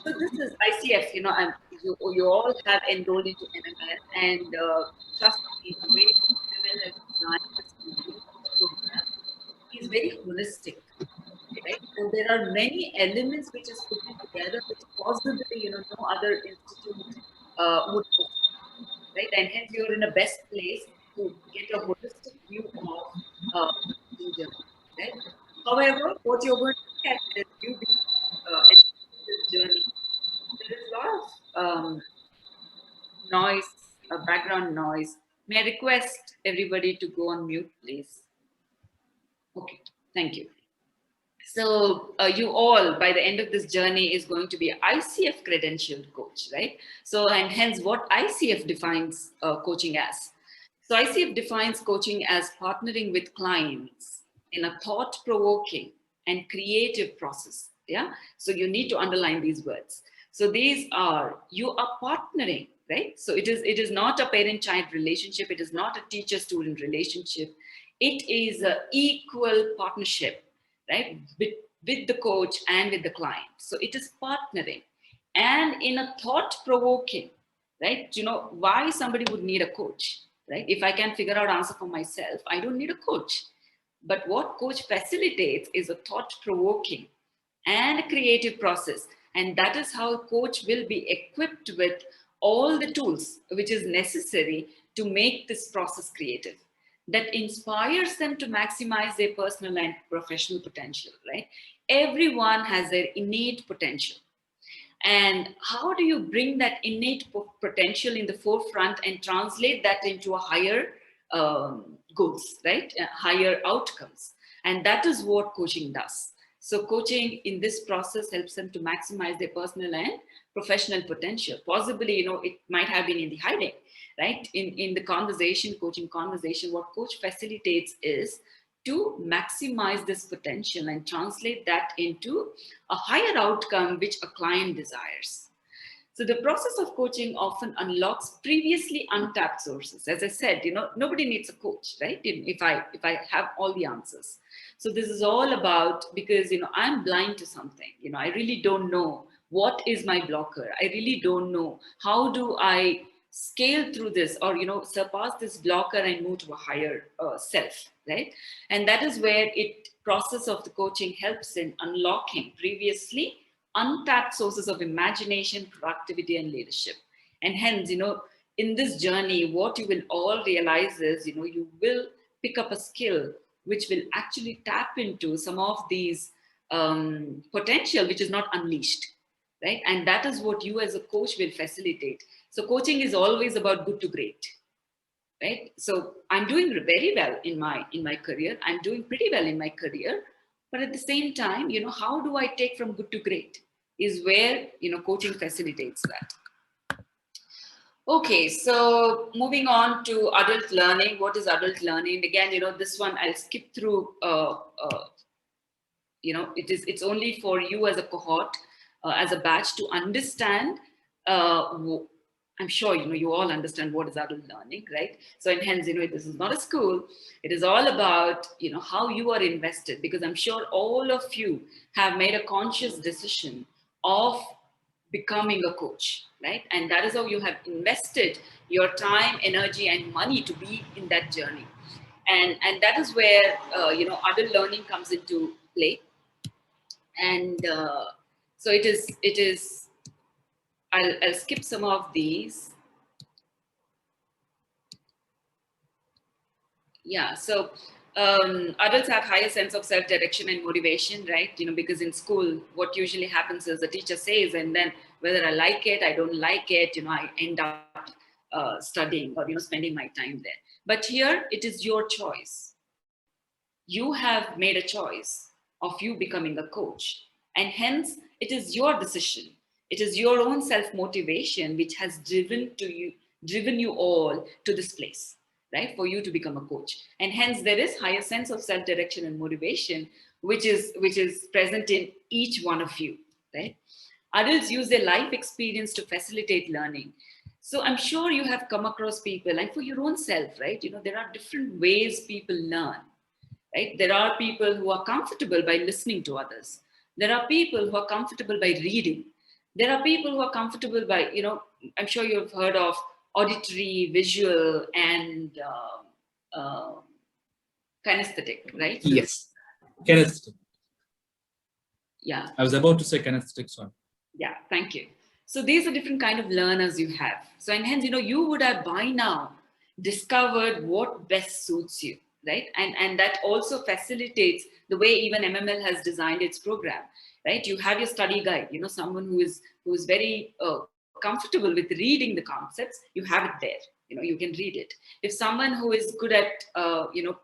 So this is ICF, you all have enrolled into MML, and trust me, the way MML has designed this program is very holistic, right? So there are many elements which is put together which possibly, no other institute would put, right? And hence you're in a best place to get a holistic view of right? However, what you're going to look at is you this journey. There is a lot of noise, background noise. May I request everybody to go on mute, please? Okay, thank you. So you all, by the end of this journey, is going to be an ICF credentialed coach, right? So, and hence what ICF defines coaching as. So ICF defines coaching as partnering with clients in a thought-provoking and creative process, yeah? So you need to underline these words. So these are, you are partnering, right? So it is not a parent-child relationship. It is not a teacher-student relationship. It is an equal partnership, right? With the coach and with the client. So it is partnering and in a thought-provoking, right? Why somebody would need a coach, right? If I can figure out answer for myself, I don't need a coach. But what coach facilitates is a thought-provoking and a creative process. And that is how a coach will be equipped with all the tools which is necessary to make this process creative, that inspires them to maximize their personal and professional potential, right? Everyone has their innate potential. And how do you bring that innate potential in the forefront and translate that into a higher goals, right? Higher outcomes. And that is what coaching does. So coaching in this process helps them to maximize their personal and professional potential. Possibly, it might have been in the hiding, right? In the conversation, coaching conversation, what coach facilitates is to maximize this potential and translate that into a higher outcome which a client desires. So the process of coaching often unlocks previously untapped sources. As I said, nobody needs a coach, right? If I have all the answers. So this is all about, because, I'm blind to something, I really don't know what is my blocker. I really don't know how do I scale through this or, surpass this blocker and move to a higher self, right? And that is where process of the coaching helps in unlocking previously untapped sources of imagination, productivity, and leadership. And hence, in this journey, what you will all realize is, you will pick up a skill which will actually tap into some of these potential which is not unleashed, right? And that is what you as a coach will facilitate. So coaching is always about good to great, right? So I'm doing very well in my career. I'm doing pretty well in my career. But at the same time, how do I take from good to great is where, coaching facilitates that. Okay, so moving on to adult learning. What is adult learning? Again, this one I'll skip through. It's only for you as a cohort, as a batch to understand. I'm sure you all understand what is adult learning, right? So, and hence, this is not a school. It is all about how you are invested, because I'm sure all of you have made a conscious decision of becoming a coach, right? And that is how you have invested your time, energy, and money to be in that journey. And that is where adult learning comes into play. And so it is. I'll skip some of these. Yeah, so adults have higher sense of self-direction and motivation, right? Because in school, what usually happens is the teacher says, and then whether I like it, I don't like it, I end up studying or, spending my time there. But here, it is your choice. You have made a choice of you becoming a coach, and hence it is your decision. It is your own self-motivation which has driven you all to this place, right? For you to become a coach. And hence there is higher sense of self-direction and motivation, which is present in each one of you, right? Adults use their life experience to facilitate learning. So I'm sure you have come across people, and for your own self, right? There are different ways people learn, right? There are people who are comfortable by listening to others. There are people who are comfortable by reading. There are people who are comfortable by, I'm sure you've heard of auditory, visual, and kinesthetic, right? Yes, kinesthetic. Yeah. I was about to say kinesthetic, sorry. Yeah, thank you. So these are different kind of learners you have. So, and hence, you would have by now discovered what best suits you, right? And that also facilitates the way even MML has designed its program, right? You have your study guide, someone who is very comfortable with reading the concepts, you have it there. You can read it. If someone who is good at,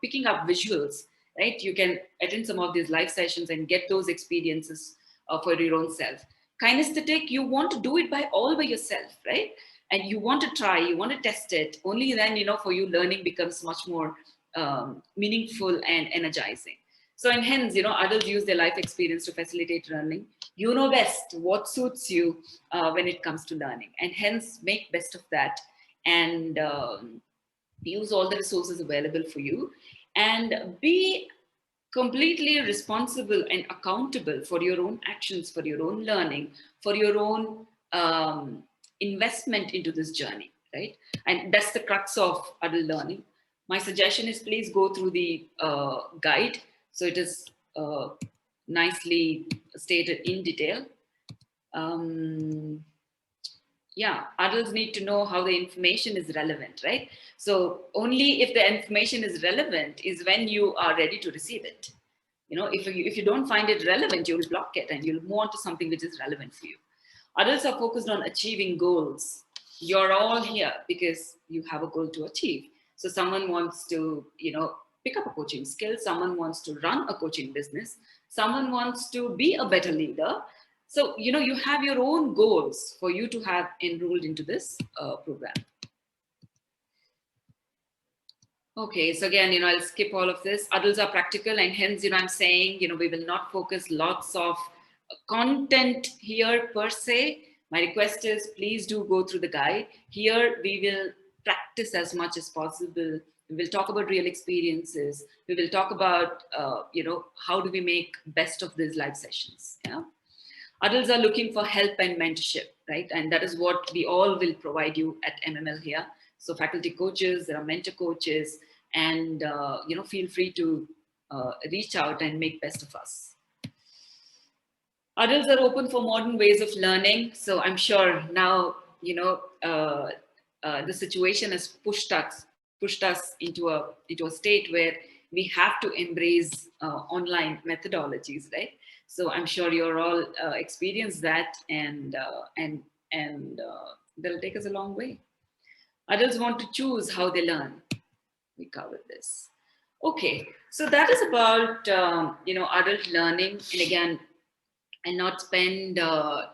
picking up visuals, right? You can attend some of these live sessions and get those experiences for your own self. Kinesthetic, you want to do it all by yourself, right? And you want to try, you want to test it. Only then, for you, learning becomes much more meaningful and energizing. So, and hence, adults use their life experience to facilitate learning. You know best what suits you when it comes to learning, and hence make best of that, and use all the resources available for you, and be completely responsible and accountable for your own actions, for your own learning, for your own investment into this journey, right? And that's the crux of adult learning. My suggestion is please go through the guide. So it is nicely stated in detail. Yeah, adults need to know how the information is relevant, right? So only if the information is relevant is when you are ready to receive it. If you don't find it relevant, you'll block it and you'll move on to something which is relevant for you. Adults are focused on achieving goals. You're all here because you have a goal to achieve. So someone wants to, pick up a coaching skill. Someone wants to run a coaching business. Someone wants to be a better leader. So, you have your own goals for you to have enrolled into this program. Okay, so again, I'll skip all of this. Adults are practical, and hence, I'm saying, we will not focus lots of content here per se. My request is please do go through the guide. Here, we will practice as much as possible. We will talk about real experiences. We will talk about, how do we make best of these live sessions, yeah? Adults are looking for help and mentorship, right? And that is what we all will provide you at MML here. So faculty coaches, there are mentor coaches, and feel free to reach out and make best of us. Adults are open for modern ways of learning. So I'm sure now, the situation has pushed us into a state where we have to embrace online methodologies, right? So I'm sure you're all experienced that, and that'll take us a long way. Adults want to choose how they learn. We covered this. Okay, so that is about adult learning, and again, and not spend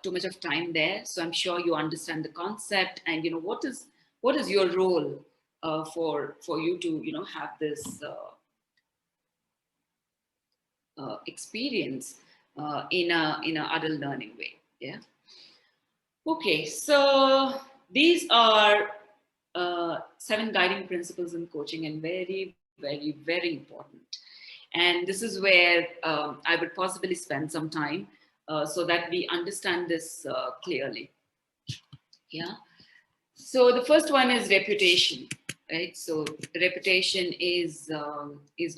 too much of time there. So I'm sure you understand the concept, and what is your role for you to have this experience in a adult learning way. Yeah. Okay, so these are 7 guiding principles in coaching, and very, very, very important. And this is where I would possibly spend some time so that we understand this clearly. Yeah. So the first one is reputation, right? So reputation is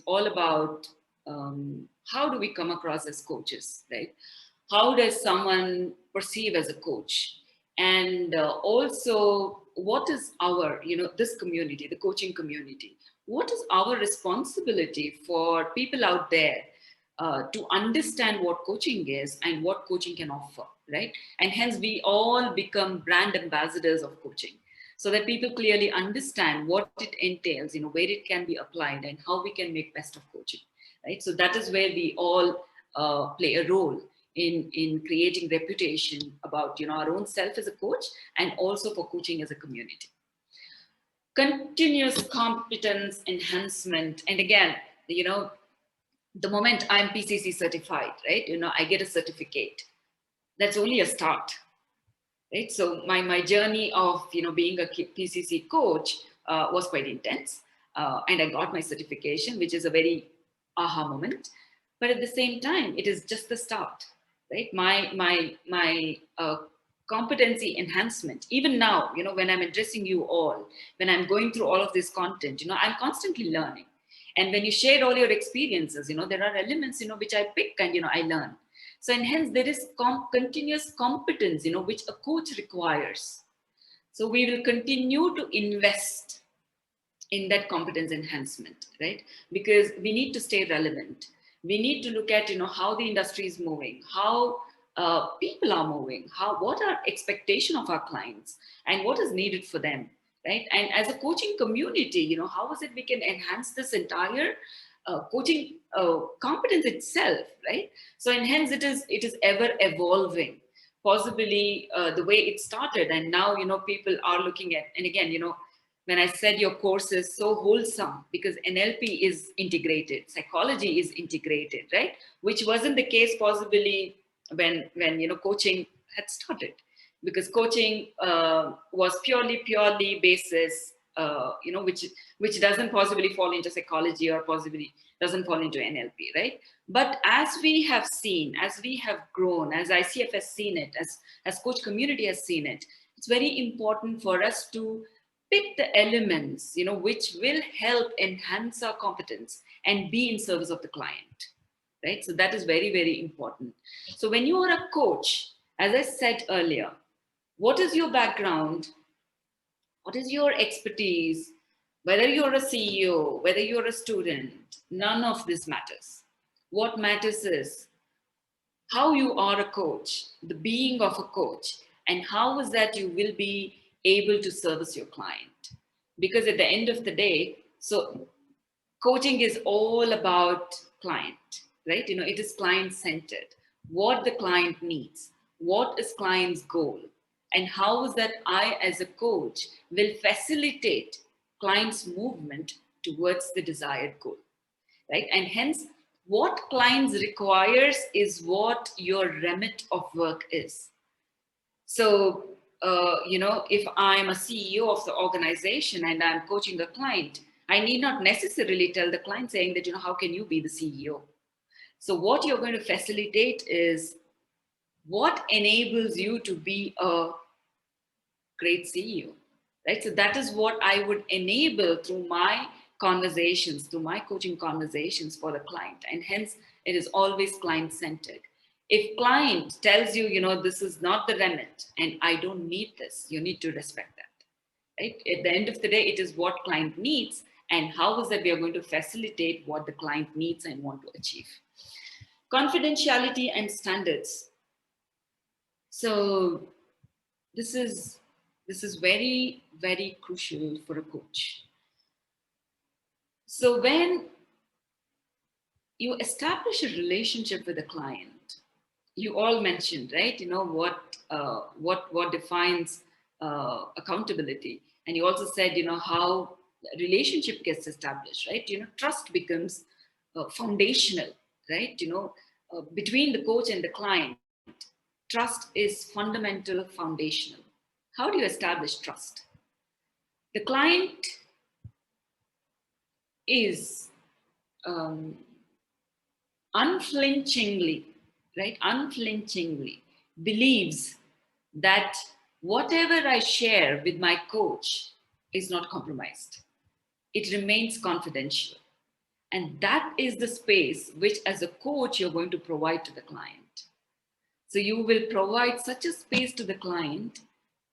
all about how do we come across as coaches, right? How does someone perceive as a coach? And also, what is our, this community, the coaching community, what is our responsibility for people out there to understand what coaching is and what coaching can offer, right? And hence we all become brand ambassadors of coaching, so that people clearly understand what it entails, where it can be applied and how we can make best of coaching, right? So that is where we all play a role in creating reputation about our own self as a coach, and also for coaching as a community. Continuous competence enhancement, and again, the moment I'm PCC certified, right, I get a certificate. That's only a start, right? So my journey of being a PCC coach was quite intense, and I got my certification, which is a very aha moment. But at the same time, it is just the start, right? My competency enhancement. Even now, when I'm addressing you all, when I'm going through all of this content, I'm constantly learning. And when you share all your experiences, there are elements, which I pick and, I learn. So, and hence there is continuous competence, which a coach requires. So we will continue to invest in that competence enhancement, right? Because we need to stay relevant. We need to look at, how the industry is moving, how people are moving, what are expectation of our clients, and what is needed for them, right? And as a coaching community, how is it we can enhance this entire coaching competence itself, right? So, and hence it is ever evolving. Possibly the way it started, and now people are looking at, and again, when I said your course is so wholesome, because NLP is integrated, psychology is integrated, right? Which wasn't the case possibly when coaching had started, because coaching was purely basis, which doesn't possibly fall into psychology, or possibly doesn't fall into NLP, right? But as we have seen, as we have grown, as ICF has seen it, as coach community has seen it, it's very important for us to pick the elements, which will help enhance our competence and be in service of the client, right? So that is very, very important. So when you are a coach, as I said earlier, what is your background? What is your expertise? Whether you're a CEO, whether you're a student, none of this matters. What matters is how you are a coach, the being of a coach, and how is that you will be able to service your client. Because at the end of the day, so coaching is all about client, right? It is client centered. What the client needs, what is client's goal, and how is that I as a coach will facilitate client's movement towards the desired goal, right? And hence what clients requires is what your remit of work is. So, if I'm a CEO of the organization and I'm coaching a client, I need not necessarily tell the client saying that, how can you be the CEO? So what you're going to facilitate is what enables you to be a great CEO, right? So that is what I would enable through my conversations, through my coaching conversations for the client. And hence it is always client-centered. If client tells you, this is not the remit and I don't need this, you need to respect that, right? At the end of the day, it is what client needs and how is that we are going to facilitate what the client needs and want to achieve. Confidentiality and standards. So this is very, very crucial for a coach. So when you establish a relationship with the client. You all mentioned, right? What defines accountability, and you also said, how relationship gets established, right? Trust becomes foundational, right? Between the coach and the client, trust is fundamental, foundational. How do you establish trust? The client is unflinchingly, right? Unflinchingly believes that whatever I share with my coach is not compromised. It remains confidential. And that is the space which, as a coach, you're going to provide to the client. So you will provide such a space to the client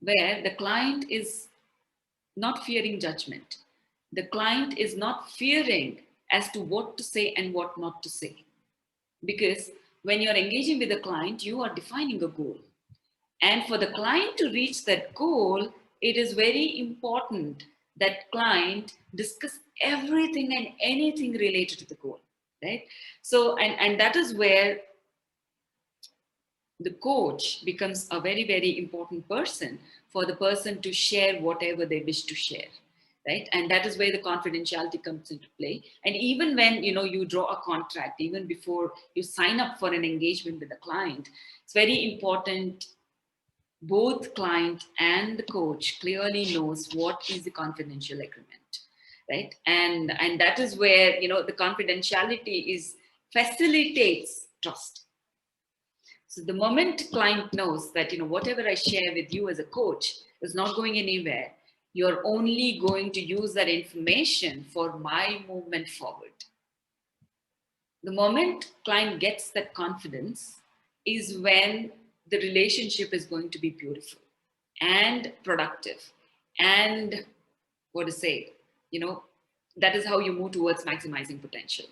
where the client is not fearing judgment. The client is not fearing as to what to say and what not to say. Because when you're engaging with the client, you are defining a goal. And for the client to reach that goal, it is very important that client discuss everything and anything related to the goal, right? So, and that is where the coach becomes a very, very important person for the person to share whatever they wish to share, right? And that is where the confidentiality comes into play. And even when, you draw a contract, even before you sign up for an engagement with the client, it's very important both client and the coach clearly knows what is the confidential agreement, right? And that is where, the confidentiality facilitates trust. So the moment client knows that, whatever I share with you as a coach is not going anywhere, you're only going to use that information for my movement forward. The moment client gets that confidence is when the relationship is going to be beautiful and productive. And what to say, that is how you move towards maximizing potential.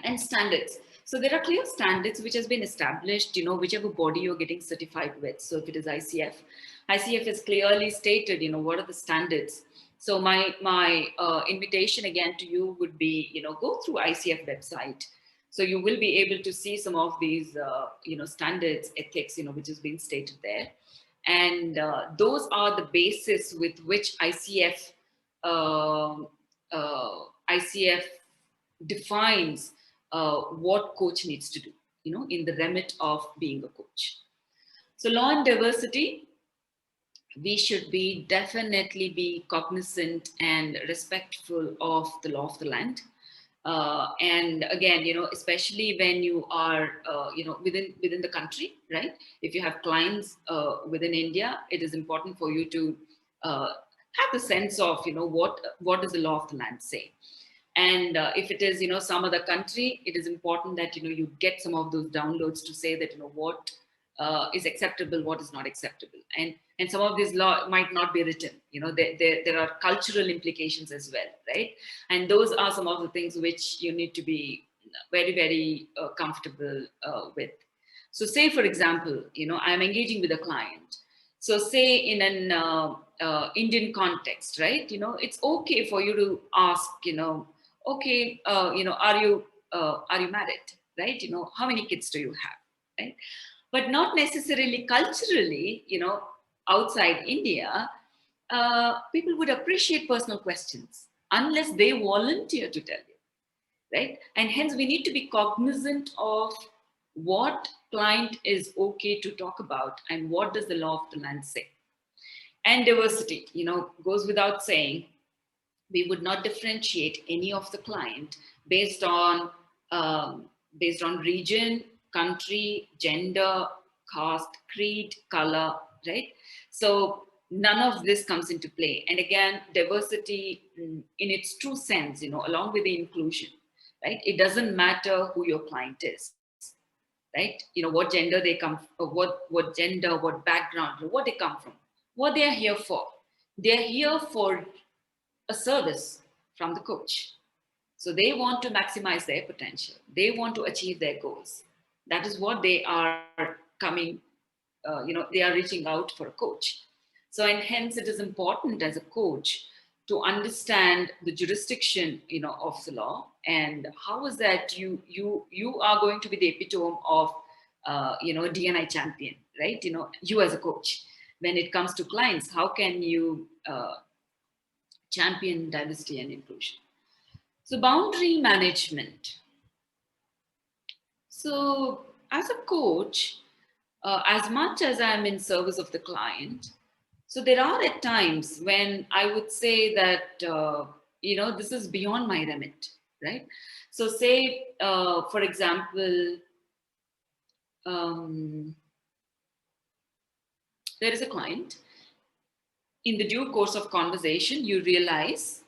And standards. So there are clear standards which has been established, whichever body you're getting certified with. So if it is ICF has clearly stated, what are the standards. So my invitation again to you would be, go through ICF website. So you will be able to see some of these, standards, ethics, which has been stated there. And those are the basis with which ICF defines what coach needs to do, in the remit of being a coach. So law and diversity, we should definitely be cognizant and respectful of the law of the land. And again, especially when you are, within the country, right? If you have clients within India, it is important for you to have the sense of, what does the law of the land say? And if it is, some other country, it is important that, you get some of those downloads to say that, what is acceptable, what is not acceptable. And some of these law might not be written, there are cultural implications as well, right? And those are some of the things which you need to be very, very comfortable with. So say, for example, I'm engaging with a client. So say in an Indian context, right? It's okay for you to ask, okay, are you married, right? How many kids do you have, right? But not necessarily culturally, outside India, people would appreciate personal questions unless they volunteer to tell you, right? And hence we need to be cognizant of what client is okay to talk about and what does the law of the land say. And diversity, goes without saying. We would not differentiate any of the client based on region, country, gender, caste, creed, color, right? So none of this comes into play. And again, diversity in its true sense, along with the inclusion, right? It doesn't matter who your client is, right? What gender they come from, what gender, what background, what they come from, what they are here for. They're here for a service from the coach. So they want to maximize their potential. They want to achieve their goals. That is what they are coming, they are reaching out for a coach. So, and hence it is important as a coach to understand the jurisdiction, of the law, and how is that you are going to be the epitome of, D&I champion, right? You as a coach, when it comes to clients, how can you champion diversity and inclusion? So boundary management. So as a coach, as much as I'm in service of the client, so there are at times when I would say that, this is beyond my remit, right? So say, for example, there is a client. In the due course of conversation, you realize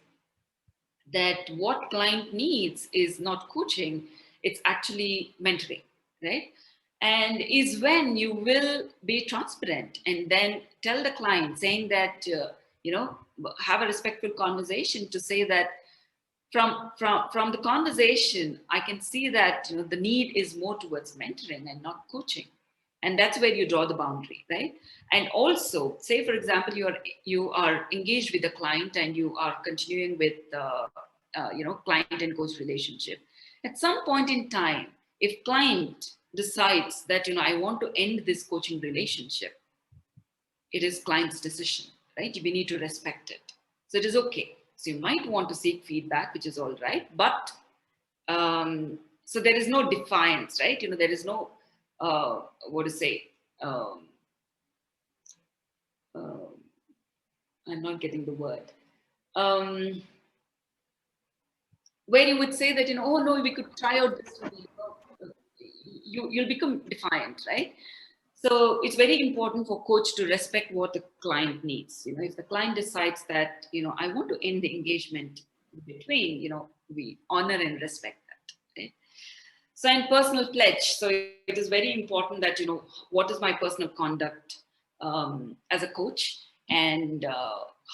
that what client needs is not coaching, it's actually mentoring, right? And is when you will be transparent and then tell the client, saying that, have a respectful conversation to say that from the conversation, I can see that, the need is more towards mentoring and not coaching. And that's where you draw the boundary, right? And also, say, for example, you are engaged with a client and you are continuing with, client and coach relationship. At some point in time, if client decides that, I want to end this coaching relationship, it is client's decision, right? We need to respect it. So it is okay. So you might want to seek feedback, which is all right, but so there is no defiance, right? There is no, what to say, I'm not getting the word. Where you would say that, oh no, we could try out this way. You'll become defiant, right? So it's very important for coach to respect what the client needs. If the client decides that, I want to end the engagement between, we honor and respect that, right? So in personal pledge, so it is very important that, what is my personal conduct as a coach, and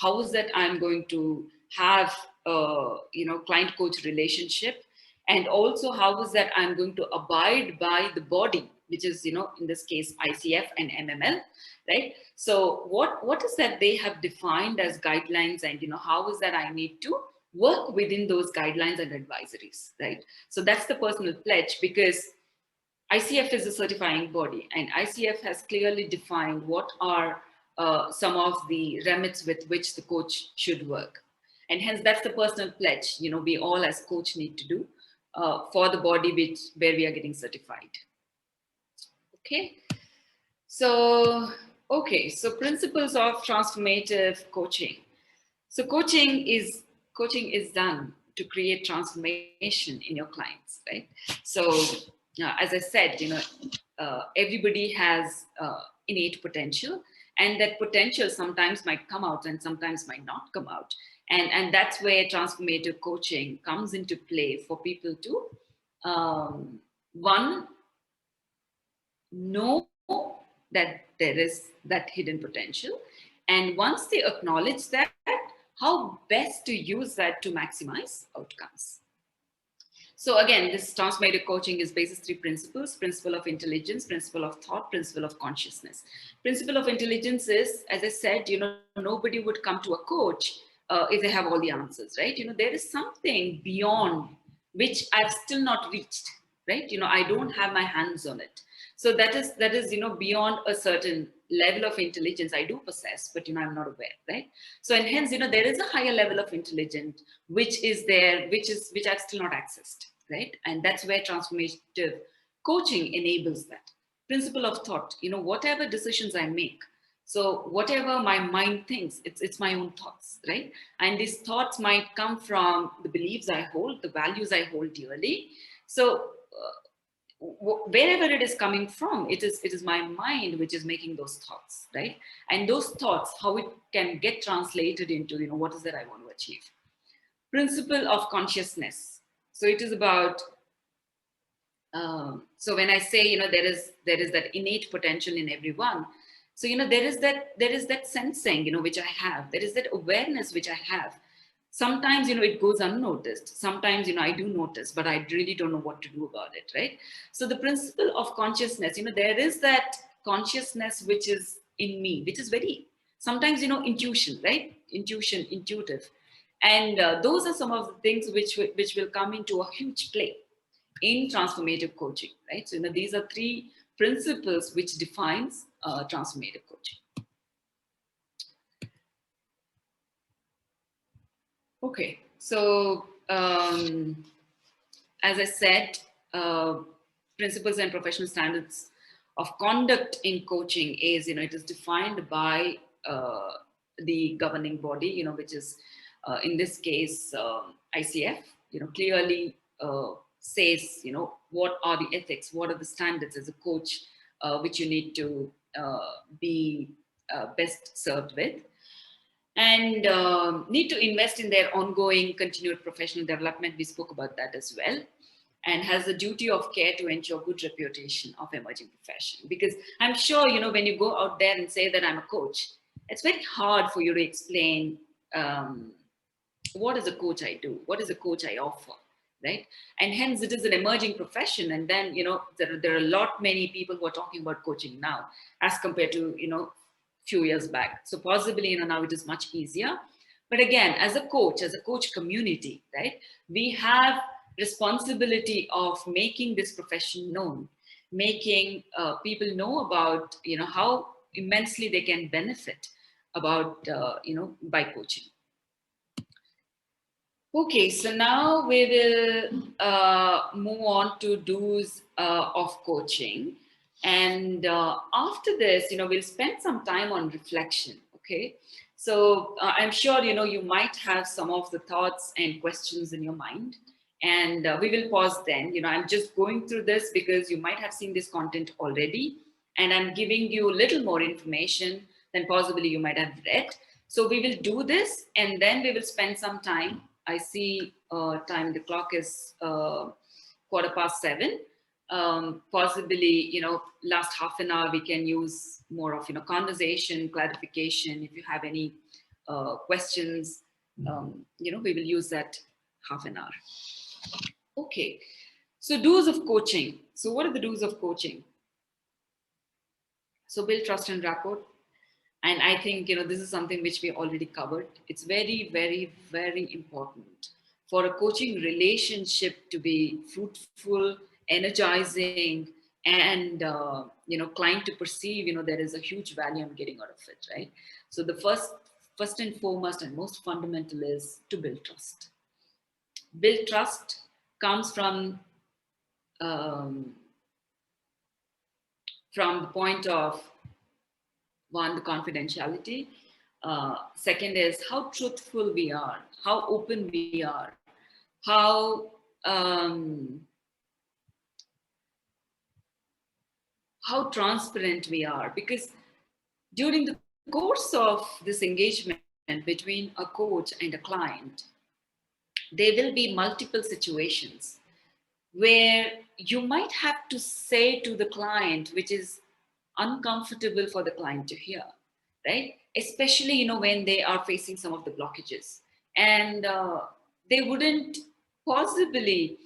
how is that I'm going to have client coach relationship, and also how is that I'm going to abide by the body, which is, in this case, ICF and MML, right? So what is that they have defined as guidelines, and, how is that I need to work within those guidelines and advisories, right? So that's the personal pledge, because ICF is a certifying body, and ICF has clearly defined what are some of the remits with which the coach should work. And hence that's the personal pledge, we all as coach need to do for the body where we are getting certified. Okay. So principles of transformative coaching. So coaching is done to create transformation in your clients, right? So as I said, everybody has innate potential, and that potential sometimes might come out and sometimes might not come out. And that's where transformative coaching comes into play for people to, one, know that there is that hidden potential. And once they acknowledge that, how best to use that to maximize outcomes. So again, this transformative coaching is based on 3 principles: principle of intelligence, principle of thought, principle of consciousness. Principle of intelligence is, as I said, nobody would come to a coach if they have all the answers, right? There is something beyond which I've still not reached, right? I don't have my hands on it. So that is beyond a certain level of intelligence I do possess, but I'm not aware, right? So and hence there is a higher level of intelligence which is there, which I've still not accessed, right? And that's where transformative coaching enables that. Principle of thought, whatever decisions I make, so whatever my mind thinks, it's my own thoughts, right? And these thoughts might come from the beliefs I hold, the values I hold dearly. So wherever it is coming from, it is my mind which is making those thoughts, right? And those thoughts, how it can get translated into, what is that I want to achieve. Principle of consciousness. So it is about, so when I say, there is that innate potential in everyone. So, there is that sensing, which I have, there is that awareness which I have. Sometimes, it goes unnoticed. Sometimes, I do notice, but I really don't know what to do about it, right? So the principle of consciousness, there is that consciousness which is in me, which is very, sometimes, intuition, right? Intuitive. And those are some of the things which will come into a huge play in transformative coaching, right? So, these are 3 principles which defines transformative coaching. Okay, so as I said, principles and professional standards of conduct in coaching is, it is defined by the governing body, which is in this case ICF, clearly says, what are the ethics, what are the standards as a coach which you need to be best served with, and need to invest in their ongoing continued professional development. We spoke about that as well. And has a duty of care to ensure good reputation of emerging profession. Because I'm sure, when you go out there and say that I'm a coach, it's very hard for you to explain what is a coach I do, what is a coach I offer, right? And hence it is an emerging profession. And then, there are a lot many people who are talking about coaching now as compared to, few years back. So possibly, now it is much easier. But again, as a coach community, right, we have responsibility of making this profession known, making people know about, how immensely they can benefit about, by coaching. Okay, so now we will move on to do's of coaching. And after this, we'll spend some time on reflection, okay? So I'm sure, you might have some of the thoughts and questions in your mind. And we will pause then. I'm just going through this because you might have seen this content already. And I'm giving you a little more information than possibly you might have read. So we will do this and then we will spend some time. I see time, the clock is 7:15. Possibly, last half an hour, we can use more of, conversation, clarification. If you have any questions, we will use that half an hour. Okay, so do's of coaching. So what are the do's of coaching? So build trust and rapport. And I think, this is something which we already covered. It's very, very, very important for a coaching relationship to be fruitful, energizing, and, client to perceive, there is a huge value I'm getting out of it, right? So the first and foremost and most fundamental is to build trust. Build trust comes from the point of, one, the confidentiality. Second is how truthful we are, how open we are, how transparent we are. Because during the course of this engagement between a coach and a client, there will be multiple situations where you might have to say to the client, which is uncomfortable for the client to hear, right? Especially, when they are facing some of the blockages, and they wouldn't possibly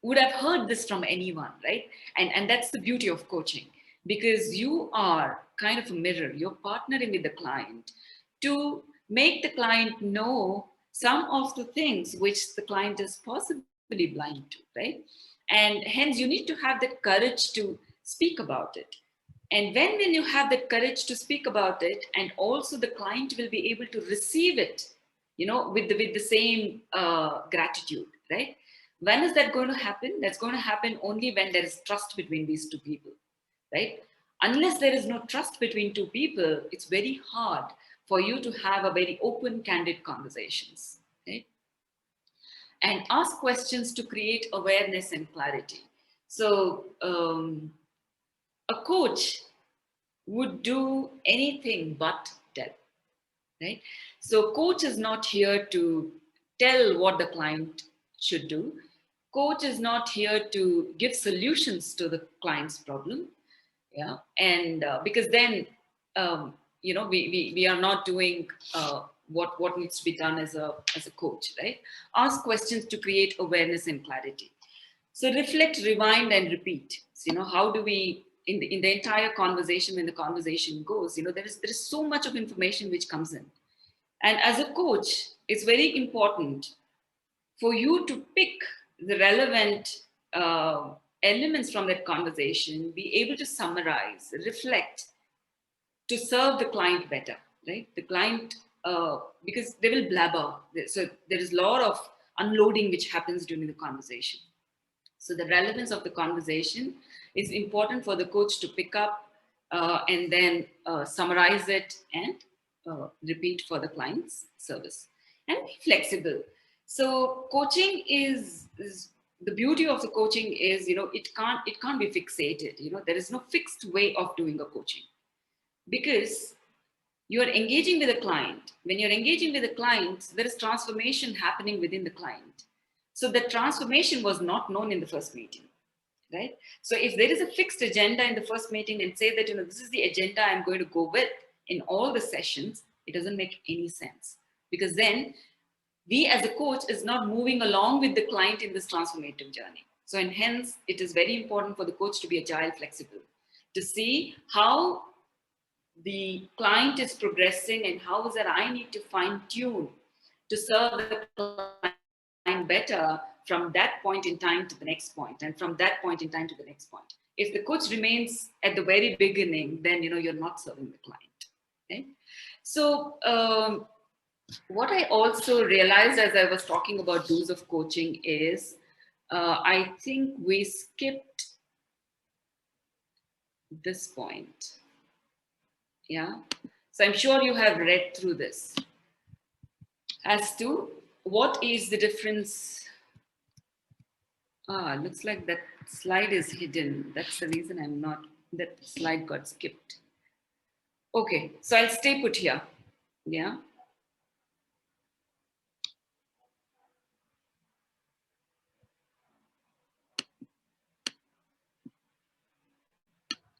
would have heard this from anyone, right? And that's the beauty of coaching, because you are kind of a mirror. You're partnering with the client to make the client know some of the things which the client is possibly blind to, right? And hence you need to have that courage to speak about it. And when you have that courage to speak about it, and also the client will be able to receive it, with the same gratitude, right? When is that going to happen? That's going to happen only when there is trust between these two people, right? Unless there is no trust between two people, it's very hard for you to have a very open, candid conversations, right? And ask questions to create awareness and clarity. So a coach would do anything but tell, right? So coach is not here to tell what the client should do. Coach is not here to give solutions to the client's problem. Yeah, and because then, we are not doing what needs to be done as a coach, right? Ask questions to create awareness and clarity. So reflect, rewind, and repeat. So, how do we, in the entire conversation, when the conversation goes, there is so much of information which comes in. And as a coach, it's very important for you to pick the relevant elements from that conversation, be able to summarize, reflect, to serve the client better, right? The client, because they will blabber. So there is a lot of unloading which happens during the conversation. So the relevance of the conversation is important for the coach to pick up and then summarize it and repeat for the client's service. And be flexible. So coaching is the beauty of the coaching is, it can't be fixated. There is no fixed way of doing a coaching, because you are engaging with a client. When you're engaging with a client, there is transformation happening within the client. So the transformation was not known in the first meeting, right? So if there is a fixed agenda in the first meeting and say that, this is the agenda I'm going to go with in all the sessions, it doesn't make any sense, because then we as a coach is not moving along with the client in this transformative journey. So, and hence it is very important for the coach to be agile, flexible, to see how the client is progressing and how is that I need to fine tune to serve the client better from that point in time to the next point, and from that point in time to the next point. If the coach remains at the very beginning, then you're not serving the client. Okay? So what I also realized as I was talking about do's of coaching is, I think we skipped this point. Yeah. So I'm sure you have read through this as to what is the difference. Looks like that slide is hidden. That's the reason that slide got skipped. Okay, so I'll stay put here. Yeah.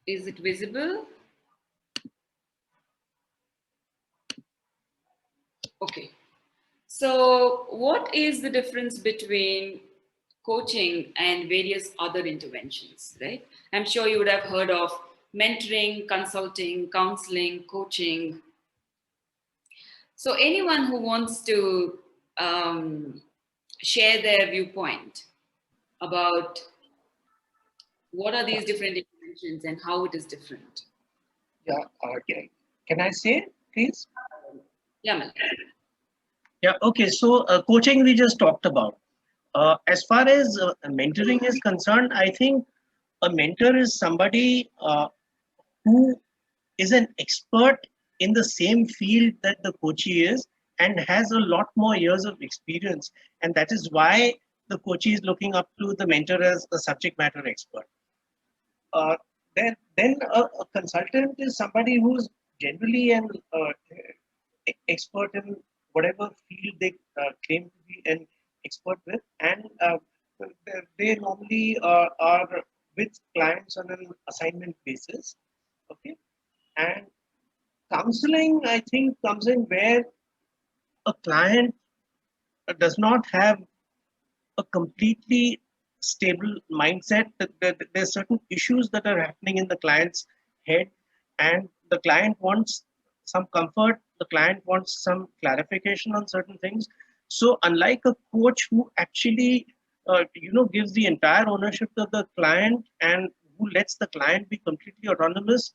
Is it visible? Okay. So what is the difference between coaching and various other interventions, right? I'm sure you would have heard of mentoring, consulting, counseling, coaching. So anyone who wants to share their viewpoint about what are these different interventions and how it is different? Yeah, okay. Can I say, please? Yeah, Mal. Yeah, okay. So coaching we just talked about. As far as mentoring is concerned, I think a mentor is somebody who is an expert in the same field that the coachee is and has a lot more years of experience. And that is why the coachee is looking up to the mentor as a subject matter expert. Then a consultant is somebody who's generally an expert in whatever field they claim to be an expert with, and they normally are with clients on an assignment basis. Okay, and counseling, I think, comes in where a client does not have a completely stable mindset. That there's certain issues that are happening in the client's head, and the client wants some comfort, the client wants some clarification on certain things. So unlike a coach who actually gives the entire ownership to the client and who lets the client be completely autonomous,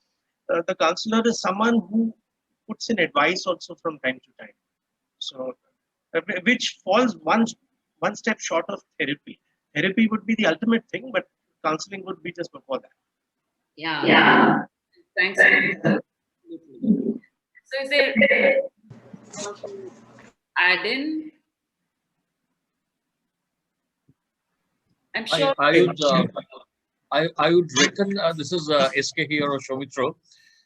the counselor is someone who puts in advice also from time to time. So which falls one step short of therapy. Therapy would be the ultimate thing, but counseling would be just before that. Yeah. Thanks. So is there want to add in? I'm sure. I would reckon, this is SK here or Shomitra.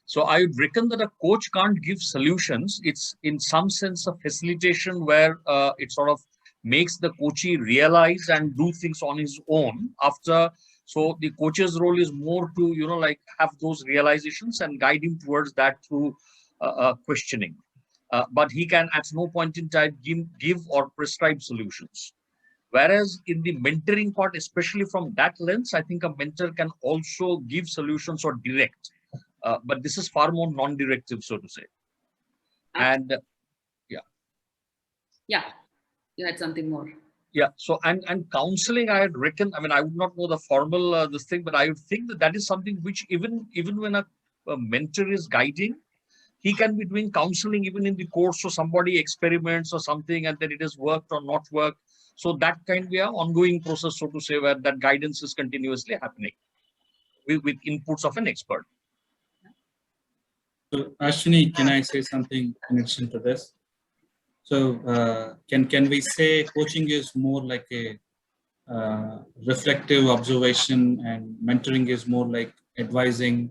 So I would reckon that a coach can't give solutions. It's in some sense a facilitation where it sort of makes the coachee realize and do things on his own after. So the coach's role is more to, like have those realizations and guide him towards that through questioning. But he can at no point in time give or prescribe solutions. Whereas in the mentoring part, especially from that lens, I think a mentor can also give solutions or direct. But this is far more non-directive, so to say. And yeah. Yeah, you had something more. Yeah. So, and counseling, I had reckoned, I mean, I would not know the formal this thing, but I would think that that is something which even when a mentor is guiding, he can be doing counseling even in the course. So somebody experiments or something, and then it has worked or not worked. So that can be an ongoing process, so to say, where that guidance is continuously happening with inputs of an expert. So Ashwini, can I say something in addition to this? So can we say coaching is more like a reflective observation, and mentoring is more like advising,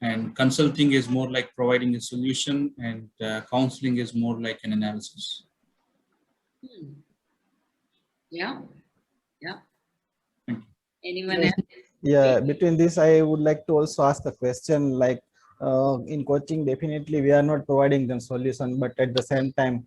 and consulting is more like providing a solution, and counseling is more like an analysis? Yeah, yeah. Anyone Yes. else? Yeah, between this, I would like to also ask a question like in coaching, definitely we are not providing them solution, but at the same time,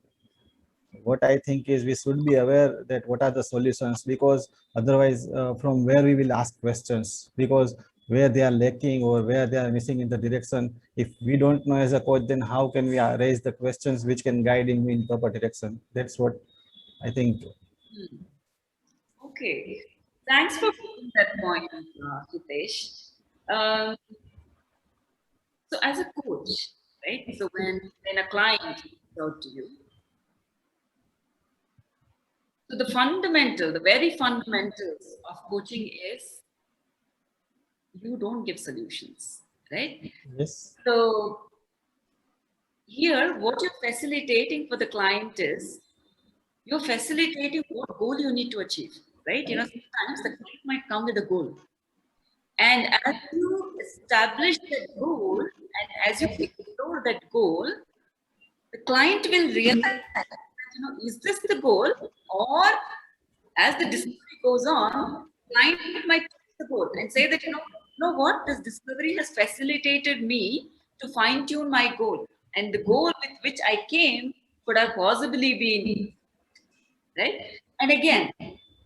what I think is we should be aware that what are the solutions, because otherwise from where we will ask questions, because where they are lacking or where they are missing in the direction, if we don't know as a coach, then how can we raise the questions which can guide him in proper direction? That's what I think. Okay, thanks for making that point, Hitesh. Um, so as a coach, right? So when a client reaches out to you, so the very fundamentals of coaching is you don't give solutions, right? Yes. So here, what you're facilitating for the client is you're facilitating what goal you need to achieve, right? You know, sometimes the client might come with a goal. And as you establish that goal and as you explore that goal, the client will realize that, you know, is this the goal? Or as the discovery goes on, client might take the goal and say that, you know what, this discovery has facilitated me to fine tune my goal. And the goal with which I came could have possibly been, right? And again,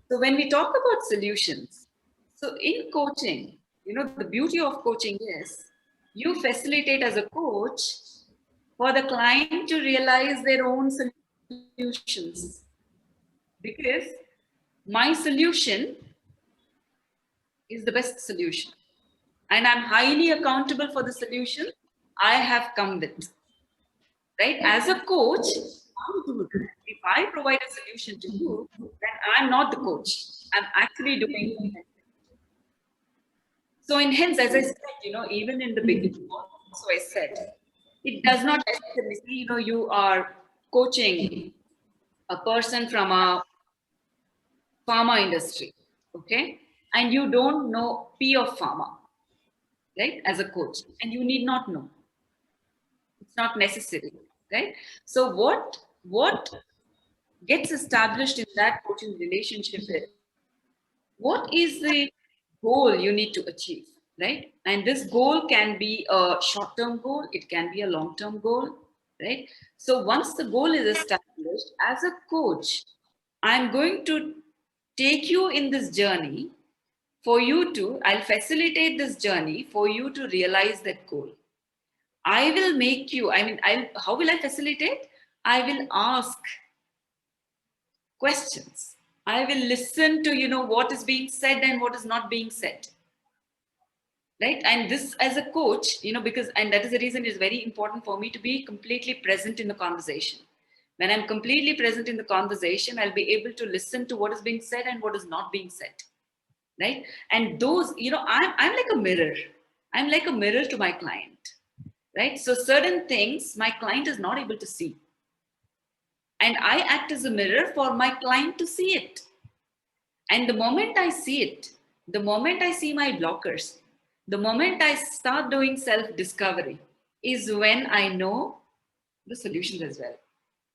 so when we talk about solutions, so in coaching, you know, the beauty of coaching is you facilitate as a coach for the client to realize their own solutions. Because my solution is the best solution. And I'm highly accountable for the solution I have come with. Right? As a coach, how do that? If I provide a solution to you, then I'm not the coach. I'm actually doing it. So in hence, as I said, you know, even in the beginning, also I said, it does not necessarily, you know, you are coaching a person from a pharma industry, okay? And you don't know P of pharma, right? As a coach, and you need not know. It's not necessary, right? So what gets established in that coaching relationship is what is the goal you need to achieve, right? And this goal can be a short-term goal, it can be a long-term goal, right? So once the goal is established, as a coach, I'm going to take you in this journey for you to, I'll facilitate this journey for you to realize that goal. I will make you, how will I facilitate? I will ask questions. I will listen to, you know, what is being said and what is not being said. Right? And this as a coach, you know, because, and that is the reason it's very important for me to be completely present in the conversation. When I'm completely present in the conversation, I'll be able to listen to what is being said and what is not being said. Right? And those, you know, I'm like a mirror. I'm like a mirror to my client. Right? So certain things my client is not able to see. And I act as a mirror for my client to see it. And the moment I see it, the moment I see my blockers, the moment I start doing self-discovery is when I know the solutions as well.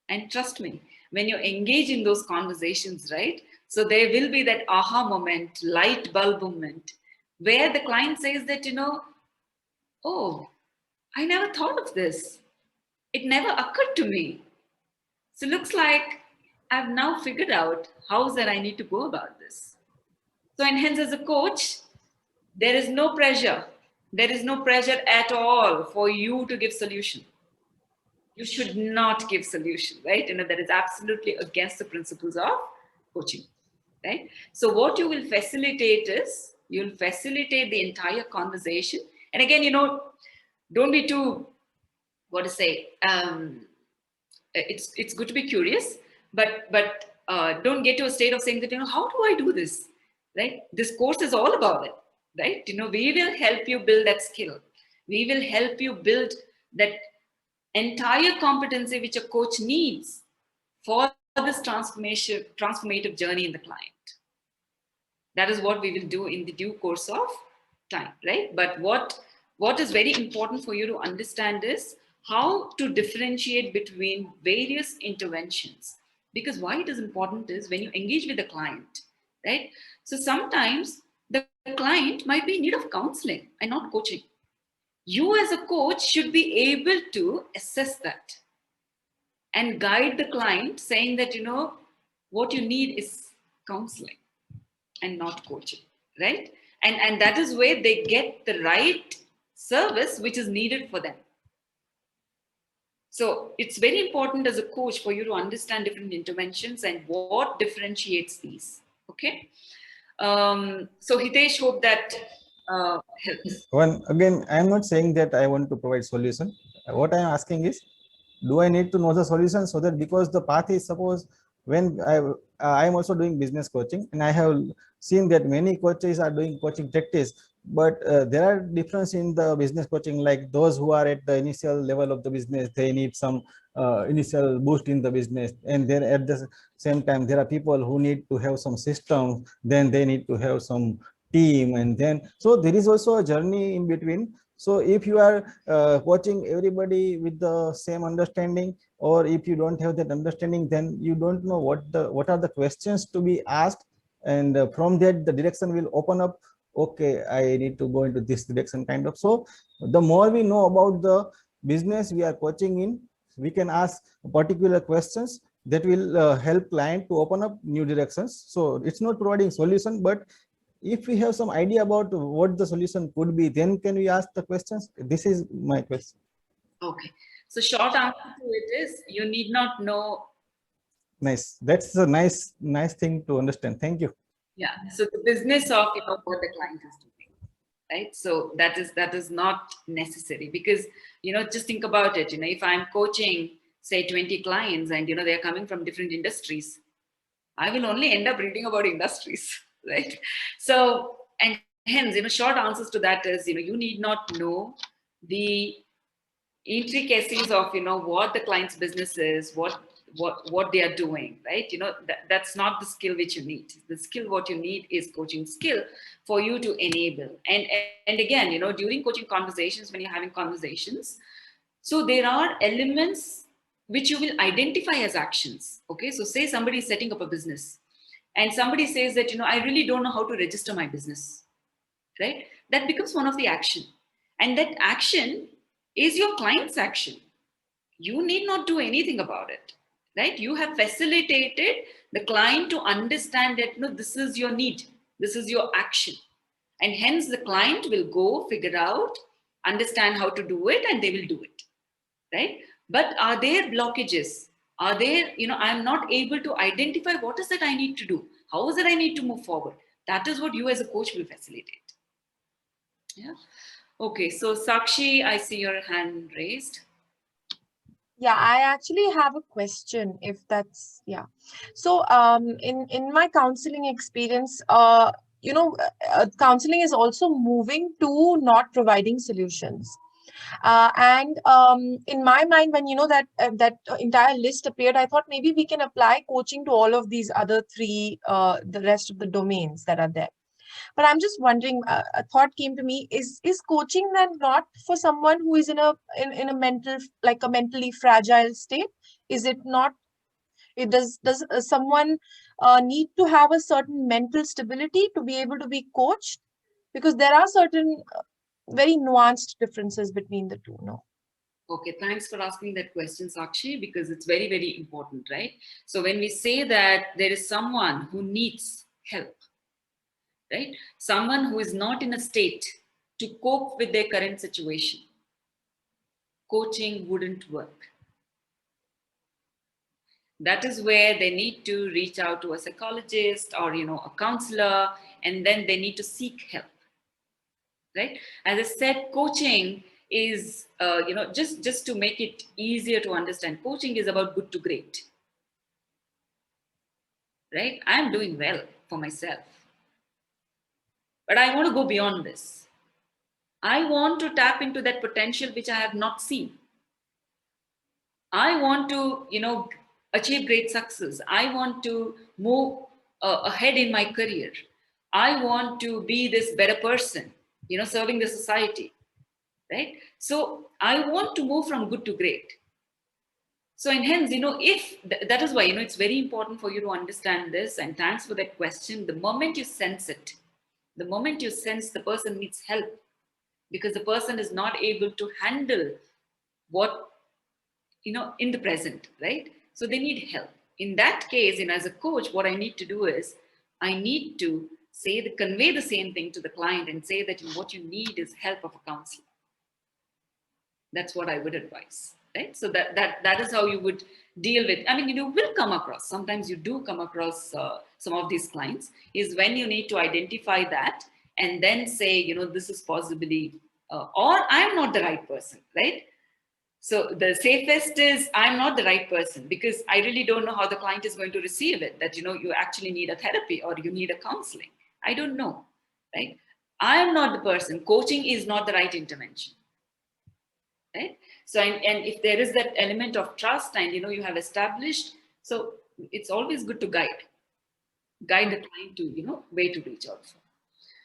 And trust me, when you engage in those conversations, right? So there will be that aha moment, light bulb moment, where the client says that, you know, oh, I never thought of this. It never occurred to me. So looks like I've now figured out how that I need to go about this. So and hence as a coach, there is no pressure. There is no pressure at all for you to give solution. You should not give solution, right? That is absolutely against the principles of coaching, right? So what you will facilitate is, you'll facilitate the entire conversation. And again, don't be too, what to say, it's good to be curious, but don't get to a state of saying that, how do I do this, right? This course is all about it, right? We will help you build that skill. We will help you build that entire competency which a coach needs for this transformative journey in the client. That is what we will do in the due course of time, right? But what is very important for you to understand is how to differentiate between various interventions. Because why it is important is when you engage with the client, right? So sometimes the client might be in need of counseling and not coaching. You as a coach should be able to assess that and guide the client, saying that, what you need is counseling and not coaching, right? And that is where they get the right service which is needed for them. So it's very important as a coach for you to understand different interventions and what differentiates these, okay? So Hitesh, hope that helps. Again, I'm not saying that I want to provide solution. What I'm asking is, do I need to know the solution, so that, because the path is, suppose when I'm also doing business coaching, and I have seen that many coaches are doing coaching practice, but there are difference in the business coaching, like those who are at the initial level of the business, they need some initial boost in the business, and then at the same time there are people who need to have some system, then they need to have some team, and then so there is also a journey in between. So if you are coaching everybody with the same understanding, or if you don't have that understanding, then you don't know what are the questions to be asked, and from that the direction will open up. Okay, I need to go into this direction, kind of. So the more we know about the business we are coaching in, we can ask particular questions that will help client to open up new directions. So it's not providing solution, but if we have some idea about what the solution could be, then can we ask the questions? This is my question. Okay, so short answer to it is, you need not know. Nice. That's a nice thing to understand. Thank you. Yeah. So the business of what the client is doing, right? So that is not necessary, because just think about it. If I'm coaching, say 20 clients, and they're coming from different industries, I will only end up reading about industries, right? So, and hence, short answers to that is, you need not know the intricacies of, what the client's business is, what they are doing, right? That's not the skill which you need. The skill what you need is coaching skill for you to enable. And again, during coaching conversations, when you're having conversations, so there are elements which you will identify as actions. Okay, so say somebody is setting up a business, and somebody says that, I really don't know how to register my business, right? That becomes one of the action, and that action is your client's action. You need not do anything about it, right? You have facilitated the client to understand that, this is your need, this is your action, and hence the client will go figure out, understand how to do it, and they will do it, right? But are there blockages? Are there, I'm not able to identify what is that I need to do? How is it I need to move forward? That is what you as a coach will facilitate. Yeah. Okay. So Sakshi, I see your hand raised. Yeah, I actually have a question, if that's, yeah. So in my counseling experience, counseling is also moving to not providing solutions. And in my mind, when that entire list appeared, I thought maybe we can apply coaching to all of these other three, the rest of the domains that are there. But I'm just wondering, a thought came to me, is coaching then not for someone who is in a mentally fragile state? Is it not? Does someone need to have a certain mental stability to be able to be coached? Because there are certain very nuanced differences between the two, no? Okay, thanks for asking that question, Sakshi, because it's very, very important, right? So when we say that there is someone who needs help, right? Someone who is not in a state to cope with their current situation, coaching wouldn't work. That is where they need to reach out to a psychologist or, a counselor, and then they need to seek help, right? As I said, coaching is, just to make it easier to understand, coaching is about good to great, right? I'm doing well for myself, but I want to go beyond this. I want to tap into that potential which I have not seen. I want to, achieve great success. I want to move ahead in my career. I want to be this better person, serving the society, right? So I want to move from good to great. So, and hence, if that is why, it's very important for you to understand this. And thanks for that question. The moment you sense it, the moment you sense the person needs help because the person is not able to handle what, in the present, right? So they need help. In that case, as a coach, what I need to do is I need to convey the same thing to the client and say that what you need is help of a counselor. That's what I would advise, right? So that is how you would deal with. I mean, you will come across, sometimes you do come across some of these clients, is when you need to identify that and then say, this is possibly, or I'm not the right person, right? So the safest is I'm not the right person because I really don't know how the client is going to receive it, that, you actually need a therapy or you need a counseling. I don't know, right? I am not the person. Coaching is not the right intervention, right? So, and if there is that element of trust and, you have established, so it's always good to guide the client to, way to reach out for.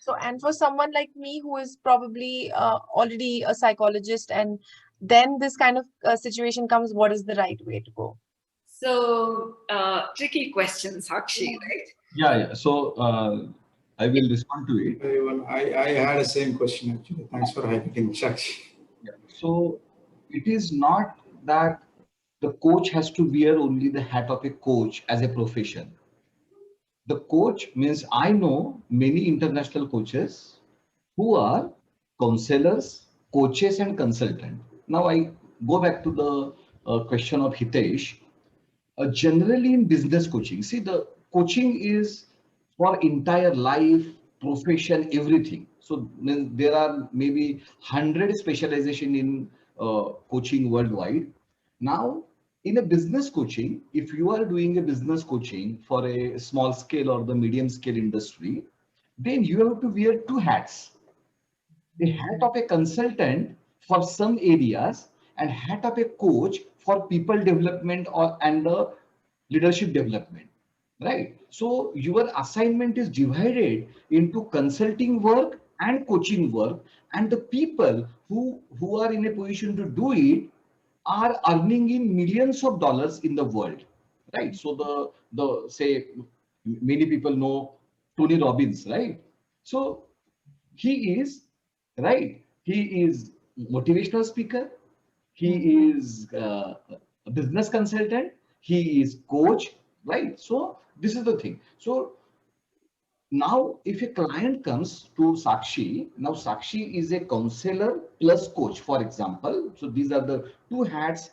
So, and for someone like me who is probably already a psychologist and then this kind of situation comes, what is the right way to go? So, tricky questions, Sakshi, right? Yeah. So I will respond to it. Everyone, I had the same question actually. Thanks for highlighting, Sakshi. Yeah. So it is not that the coach has to wear only the hat of a coach as a profession. The coach means I know many international coaches who are counselors, coaches, and consultants. Now I go back to the question of Hitesh. Generally in business coaching, see, the coaching is for entire life, profession, everything. So there are maybe 100 specialization in coaching worldwide. Now, in a business coaching, if you are doing a business coaching for a small scale or the medium scale industry, then you have to wear two hats: the hat of a consultant for some areas and hat of a coach for people development or and the leadership development, right? So your assignment is divided into consulting work and coaching work, and the people who are in a position to do it are earning in millions of dollars in the world, right? So the say many people know Tony Robbins, right? So he is right. He is motivational speaker. He is a business consultant. He is coach, right? So this is the thing. So now if a client comes to Sakshi, now Sakshi is a counselor plus coach, for example. So these are the two hats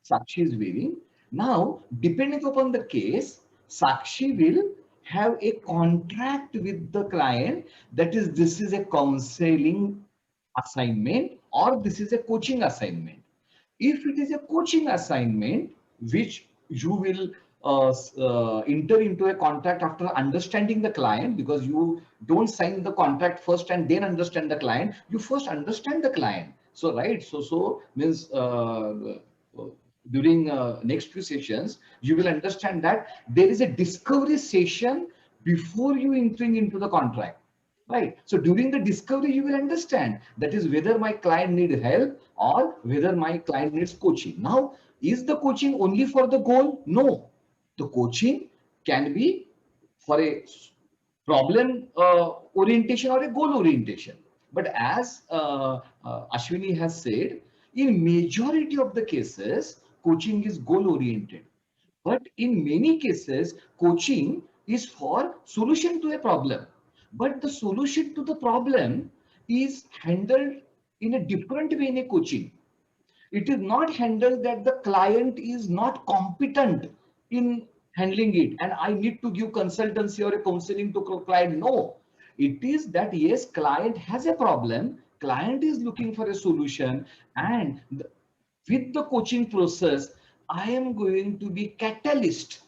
Sakshi is wearing. Now, depending upon the case, Sakshi will have a contract with the client, that is, this is a counseling assignment or this is a coaching assignment. If it is a coaching assignment, which you will enter into a contract after understanding the client, because you don't sign the contract first and then understand the client. You first understand the client. So, right. So means during next few sessions, you will understand that there is a discovery session before you entering into the contract. Right. So during the discovery, you will understand that is whether my client needs help or whether my client needs coaching. Now, is the coaching only for the goal? No. The coaching can be for a problem orientation or a goal orientation. But as Ashwini has said, in majority of the cases, coaching is goal oriented. But in many cases, coaching is for solution to a problem. But the solution to the problem is handled in a different way in a coaching. It is not handled that the client is not competent in handling it, and I need to give consultancy or a counseling to client. No, it is that yes, client has a problem, client is looking for a solution, and with the coaching process, I am going to be catalyst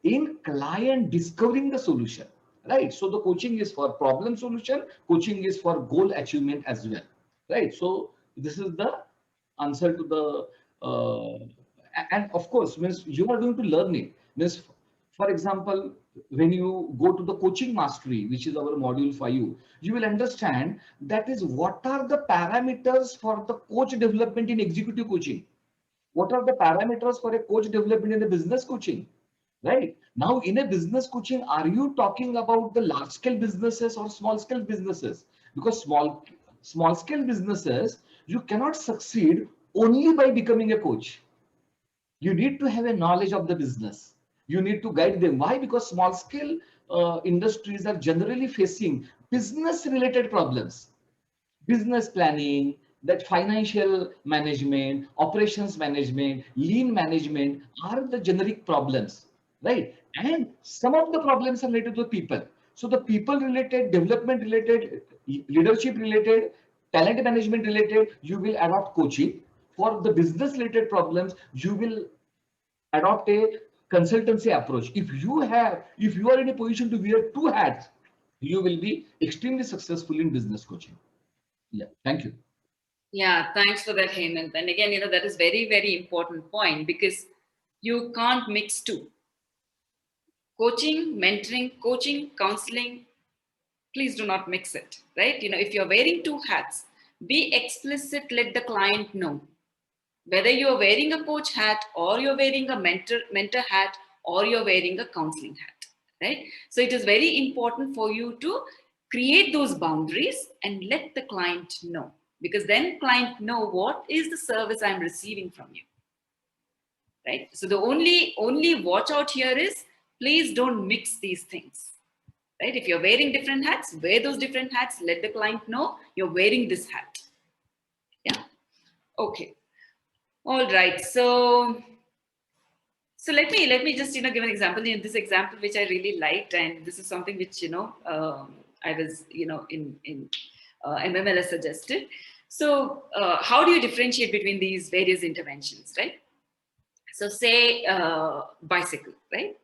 in client discovering the solution, right? So the coaching is for problem solution, coaching is for goal achievement as well, right? So this is the answer to the and of course means you are going to learn it. Means, for example, when you go to the coaching mastery, which is our module for you, you will understand that is what are the parameters for the coach development in executive coaching. What are the parameters for a coach development in the business coaching? Right now, in a business coaching, are you talking about the large scale businesses or small scale businesses? Because small scale businesses, you cannot succeed only by becoming a coach. You need to have a knowledge of the business. You need to guide them. Why? Because small scale industries are generally facing business related problems. Business planning, that financial management, operations management, lean management are the generic problems, right? And some of the problems are related to people. So the people related, development related, leadership related, talent management related, you will adopt coaching. For the business related problems, you will adopt a consultancy approach. If you are in a position to wear two hats, you will be extremely successful in business coaching. Yeah, thank you. Yeah, thanks for that, Hemant. And again, that is very, very important point, because you can't mix two. Coaching, mentoring, coaching, counseling, please do not mix it, right? If you're wearing two hats, be explicit, let the client know. Whether you're wearing a coach hat or you're wearing a mentor hat or you're wearing a counseling hat, right? So it is very important for you to create those boundaries and let the client know, because then client know what is the service I'm receiving from you, right? So the only watch out here is, please don't mix these things, right? If you're wearing different hats, wear those different hats, let the client know you're wearing this hat. Yeah, okay. All right, so let me just give an example. In this example, which I really liked, and this is something which I was in MMLS suggested. So how do you differentiate between these various interventions, right? So say bicycle, right?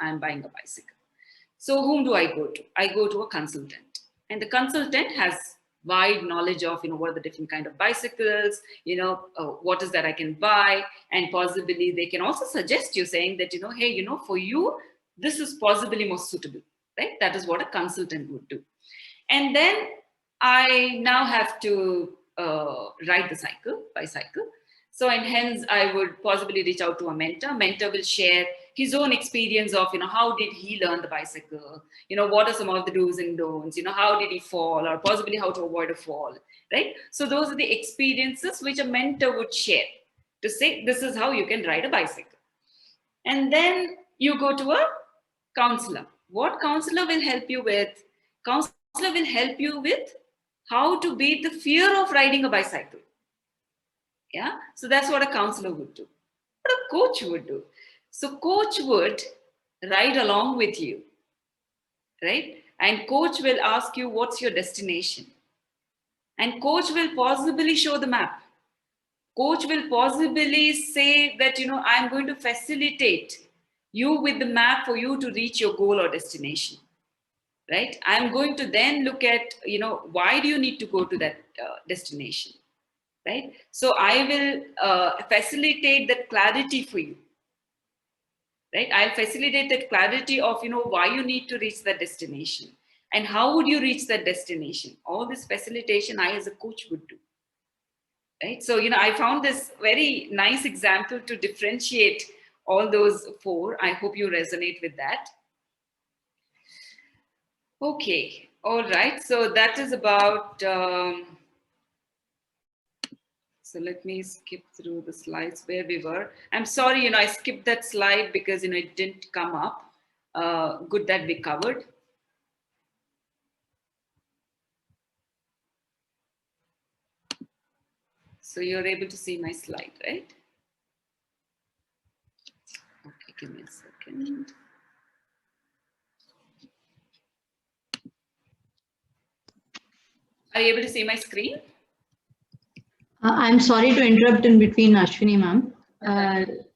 I'm buying a bicycle. So whom do I go to? I go to a consultant, and the consultant has wide knowledge of what are the different kind of bicycles, what is that I can buy, and possibly they can also suggest you, saying that hey, for you this is possibly most suitable, right? That is what a consultant would do. And then I now have to ride the bicycle. So, and hence I would possibly reach out to a mentor. Mentor will share his own experience of, how did he learn the bicycle? What are some of the do's and don'ts? How did he fall, or possibly how to avoid a fall, right? So those are the experiences which a mentor would share to say, this is how you can ride a bicycle. And then you go to a counselor. What counselor will help you with? Counselor will help you with how to beat the fear of riding a bicycle. Yeah, so that's what a counselor would do. What a coach would do. So coach would ride along with you, right? And coach will ask you, what's your destination? And coach will possibly show the map. Coach will possibly say that, I'm going to facilitate you with the map for you to reach your goal or destination, right? I'm going to then look at, why do you need to go to that destination? Right? So I will facilitate that clarity for you, right? I'll facilitate that clarity of, why you need to reach that destination and how would you reach that destination. All this facilitation I as a coach would do, right? So, I found this very nice example to differentiate all those four. I hope you resonate with that. Okay. All right. So that is about, so let me skip through the slides where we were. I'm sorry, I skipped that slide because, it didn't come up. Good that we covered. So you're able to see my slide, right? Okay. Give me a second. Are you able to see my screen? I'm sorry to interrupt in between, Ashwini ma'am.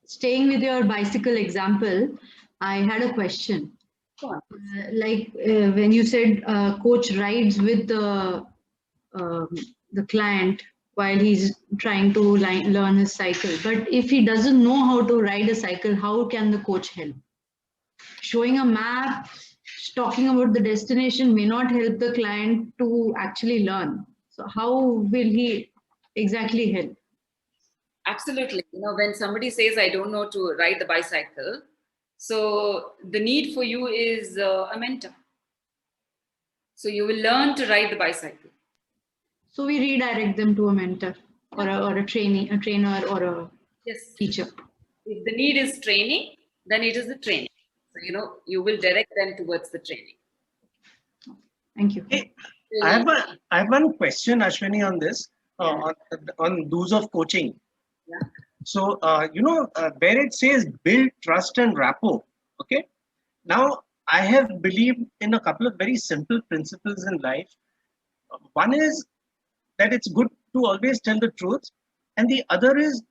Staying with your bicycle example, I had a question. When you said coach rides with the client while he's trying to learn his cycle, but if he doesn't know how to ride a cycle, how can the coach help? Showing a map, talking about the destination may not help the client to actually learn. So how will he exactly help? Absolutely. When somebody says, I don't know to ride the bicycle, so the need for you is a mentor. So you will learn to ride the bicycle. So we redirect them to a mentor or a trainer or a teacher. If the need is training, then it is the training. So, you will direct them towards the training. Thank you. Hey, I have one question, Ashwini, on this, on do's of coaching. Yeah. So, where it says build trust and rapport, okay? Now, I have believed in a couple of very simple principles in life. One is that it's good to always tell the truth, and the other is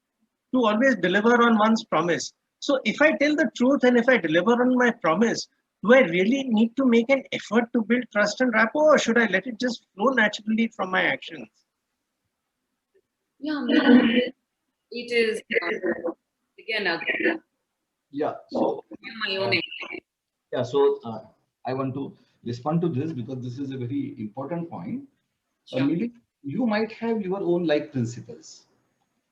to always deliver on one's promise. So if I tell the truth and if I deliver on my promise, do I really need to make an effort to build trust and rapport, or should I let it just flow naturally from my actions? Yeah, it is again. Yeah. So My own yeah. So I want to respond to this because this is a very important point. Maybe you might have your own life principles,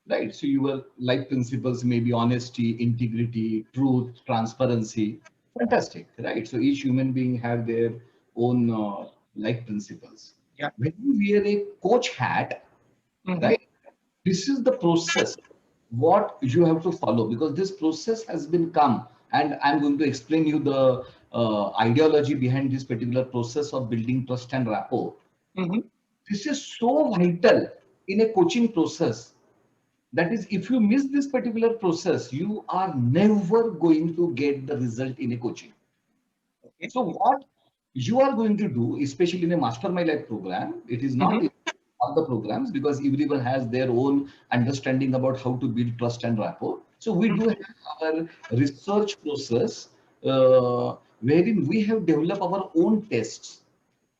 right? So your life principles may be honesty, integrity, truth, transparency. Fantastic, right? So each human being have their own life principles. Yeah. When you wear a coach hat, right? This is the process what you have to follow, because this process has been come, and I'm going to explain you the ideology behind this particular process of building trust and rapport. This is so vital in a coaching process. That is, if you miss this particular process, you are never going to get the result in a coaching. Okay. So what you are going to do, especially in a Master My Life program, it is not in all the programs because everyone has their own understanding about how to build trust and rapport. So we do have our research process wherein we have developed our own tests,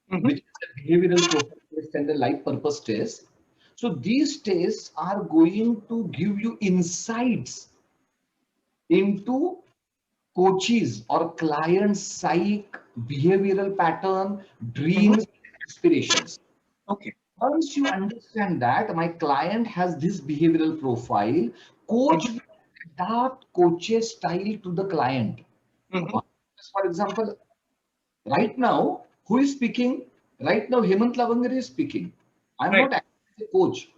which is a behavioral profile test and a life purpose test. So these tests are going to give you insights into coaches or clients' psych, behavioral pattern, dreams, aspirations. Okay. Once you understand that my client has this behavioral profile, coach will adapt coach's style to the client. For example, right now, who is speaking? Right now, Hemant Lavangare is speaking. I'm not acting as a coach.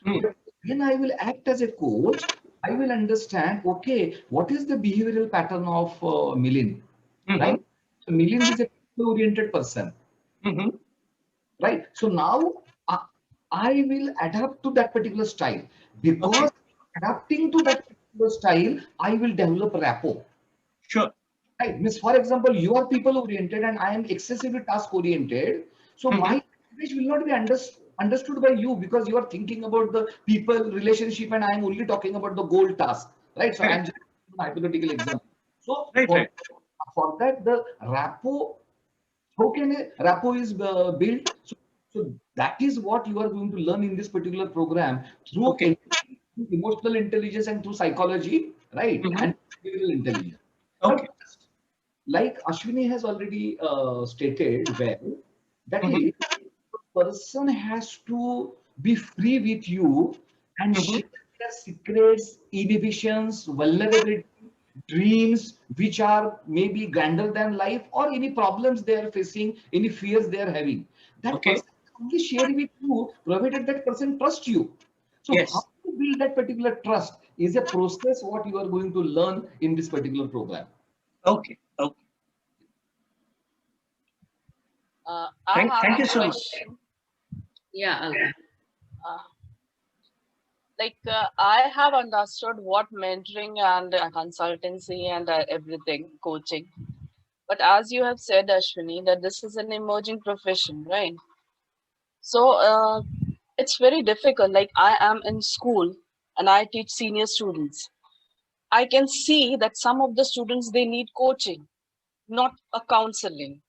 But when I will act as a coach, I will understand, okay, what is the behavioral pattern of Milind, right? So Milind is a people-oriented person, right? So now I will adapt to that particular style. Because adapting to that particular style, I will develop rapport. Sure. Right. Means, for example, you are people-oriented and I am excessively task-oriented. So my language will not be understood by you because you are thinking about the people relationship and I am only talking about the goal task. Right. So I am just a hypothetical example. So for that, the rapport, how can a rapport is built? So that is what you are going to learn in this particular program through emotional intelligence and through psychology, right? And behavioral intelligence. Okay. Like Ashwini has already stated well, that is, the person has to be free with you and share their secrets, inhibitions, vulnerability, dreams, which are maybe grander than life, or any problems they are facing, any fears they are having. That person only share with you, provided that person trusts you. So how to build that particular trust is a process what you are going to learn in this particular program. Okay. Okay. I have thank a you so much. question. Yeah. Uh, I have understood what mentoring and consultancy and everything, coaching. But as you have said, Ashwini, that this is an emerging profession, right? So it's very difficult. Like I am in school and I teach senior students. I can see that some of the students, they need coaching, not a counseling.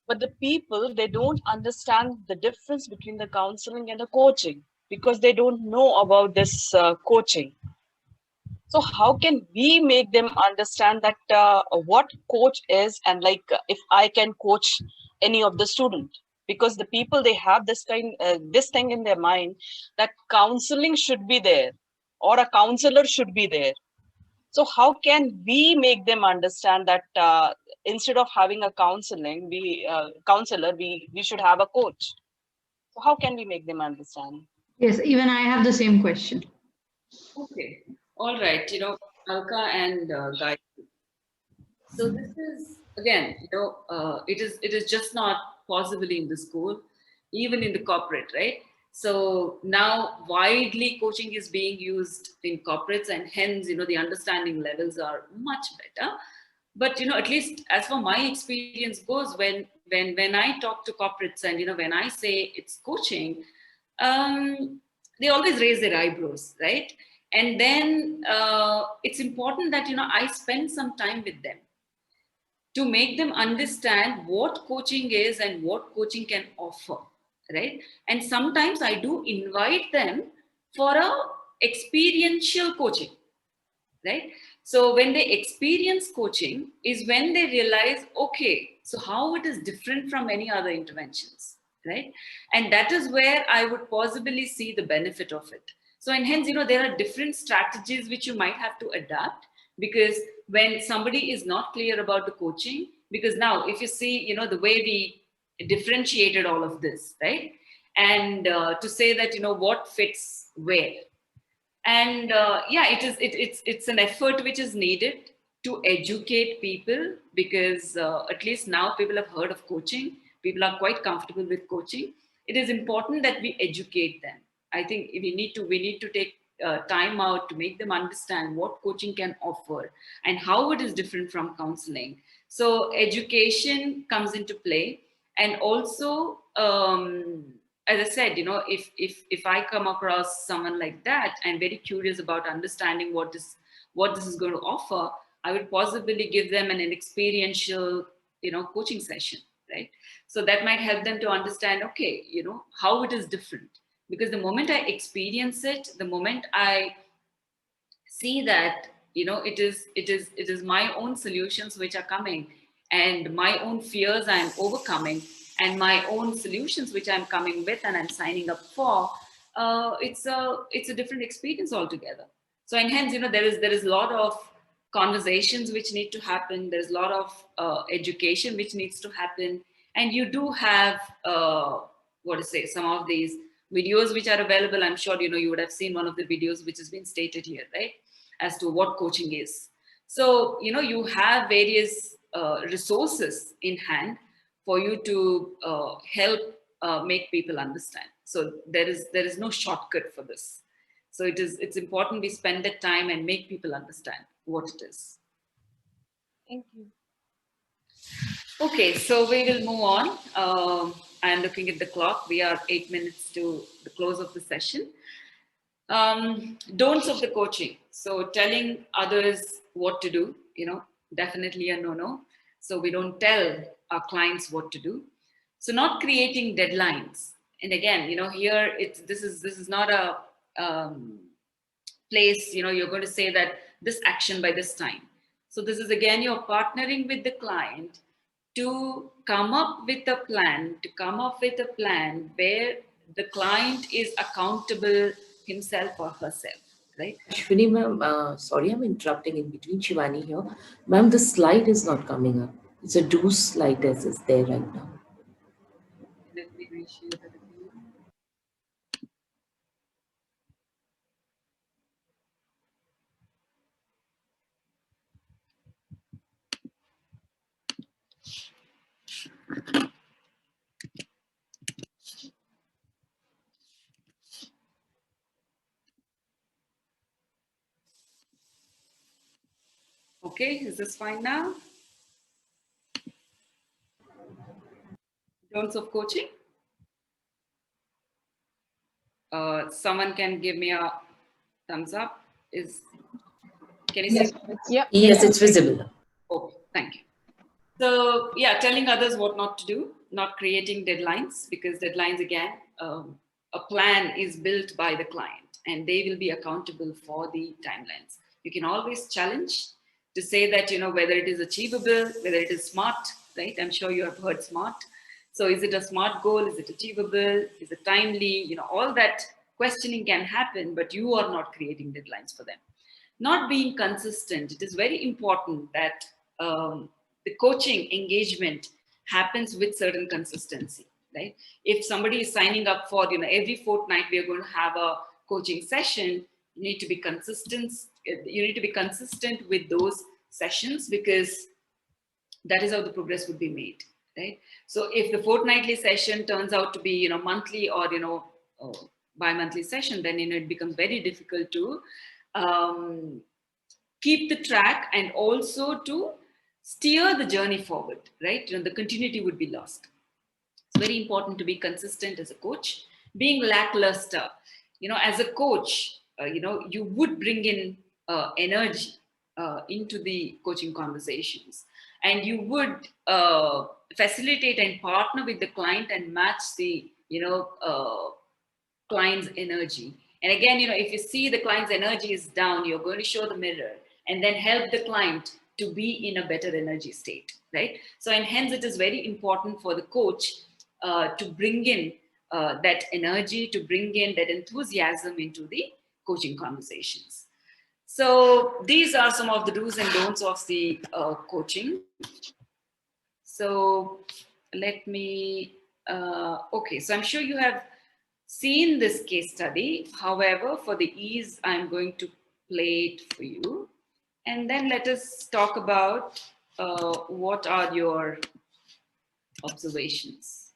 But the people, they don't understand the difference between the counseling and the coaching because they don't know about this coaching. So how can we make them understand that what coach is, and if I can coach any of the student? Because the people, they have this thing in their mind that counseling should be there or a counselor should be there. So how can we make them understand that instead of having a counselor, we should have a coach? So how can we make them understand? Yes, even I have the same question. Okay. All right. Alka and Guy. So this is again, it is just not possibly in the school, even in the corporate, right? So now widely coaching is being used in corporates, and hence, the understanding levels are much better. But at least as for my experience goes, when I talk to corporates and when I say it's coaching, they always raise their eyebrows, right? And then it's important that I spend some time with them to make them understand what coaching is and what coaching can offer, right? And sometimes I do invite them for a experiential coaching, right? So when they experience coaching is when they realize, okay, so how it is different from any other interventions, right? And that is where I would possibly see the benefit of it. So and hence, there are different strategies which you might have to adapt, because when somebody is not clear about the coaching, because now if you see, the way we differentiated all of this, right? And to say that, what fits where, and yeah, it's an effort which is needed to educate people, because at least now people have heard of coaching, people are quite comfortable with coaching. It is important that we educate them. I think we need to take time out to make them understand what coaching can offer and how it is different from counseling. So education comes into play. And also, as I said, if I come across someone like that, I'm very curious about understanding what this is going to offer. I would possibly give them an experiential, coaching session, right? So that might help them to understand, okay, how it is different. Because the moment I experience it, the moment I see that, it is my own solutions which are coming, and my own fears I'm overcoming, and my own solutions which I'm coming with and I'm signing up for, it's a different experience altogether. So and hence, there is a lot of conversations which need to happen. There's a lot of education which needs to happen. And you do have what to say, some of these videos which are available. I'm sure you would have seen one of the videos which has been stated here, right, as to what coaching is. So you have various resources in hand for you to help make people understand. So there is no shortcut for this. So it's important we spend that time and make people understand what it is. Thank you. Okay, so we will move on. I'm looking at the clock. We are 8 minutes to the close of the session. Don'ts of the coaching. So telling others what to do, definitely a no-no. So we don't tell our clients what to do. So not creating deadlines. And again, here this is not a place, you're going to say that this action by this time. So this is again, you're partnering with the client to come up with a plan, where the client is accountable himself or herself, right? Ashwini ma'am, sorry I'm interrupting in between. Shivani here. Ma'am, the slide is not coming up. It's a do slide as is there right now. Let me reshare that again. Okay, is this fine now? Don'ts of coaching? Someone can give me a thumbs up. Can you see? Yep. Yes, it's visible. Oh, thank you. So yeah, telling others what not to do, not creating deadlines, because deadlines again, a plan is built by the client and they will be accountable for the timelines. You can always challenge to say that, whether it is achievable, whether it is smart, right? I'm sure you have heard smart. So is it a smart goal? Is it achievable? Is it timely? All that questioning can happen, but you are not creating deadlines for them. Not being consistent. It is very important that the coaching engagement happens with certain consistency, right? If somebody is signing up for, every fortnight we are going to have a coaching session, you need to be consistent. You need to be consistent with those sessions, because that is how the progress would be made, right? So if the fortnightly session turns out to be, monthly or, bi-monthly session, then, it becomes very difficult to keep the track and also to steer the journey forward, right? The continuity would be lost. It's very important to be consistent as a coach. Being lackluster, as a coach, you would bring in energy into the coaching conversations, and you would facilitate and partner with the client and match the, client's energy. And again, if you see the client's energy is down, you're going to show the mirror and then help the client to be in a better energy state, right? So, and hence it is very important for the coach to bring in that energy, to bring in that enthusiasm into the coaching conversations. So these are some of the do's and don'ts of the coaching. So let me, okay, so I'm sure you have seen this case study. However, for the ease, I'm going to play it for you. And then let us talk about what are your observations.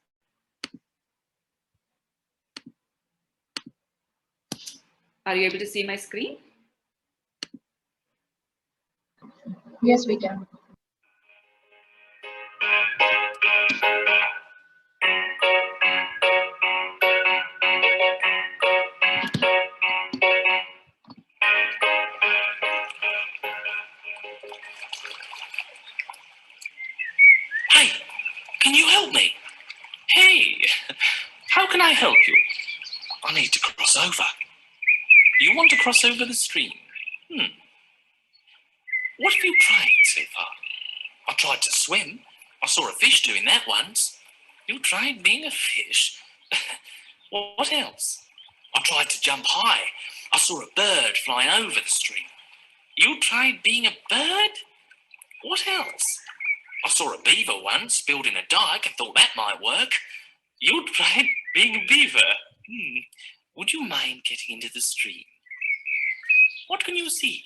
Are you able to see my screen? Yes, we can. Hey, can you help me? Hey, how can I help you? I need to cross over. You want to cross over the stream? What have you tried so far? I tried to swim. I saw a fish doing that once. You tried being a fish? What else? I tried to jump high. I saw a bird flying over the stream. You tried being a bird? What else? I saw a beaver once building a dike and thought that might work. You tried being a beaver? Would you mind getting into the stream? What can you see?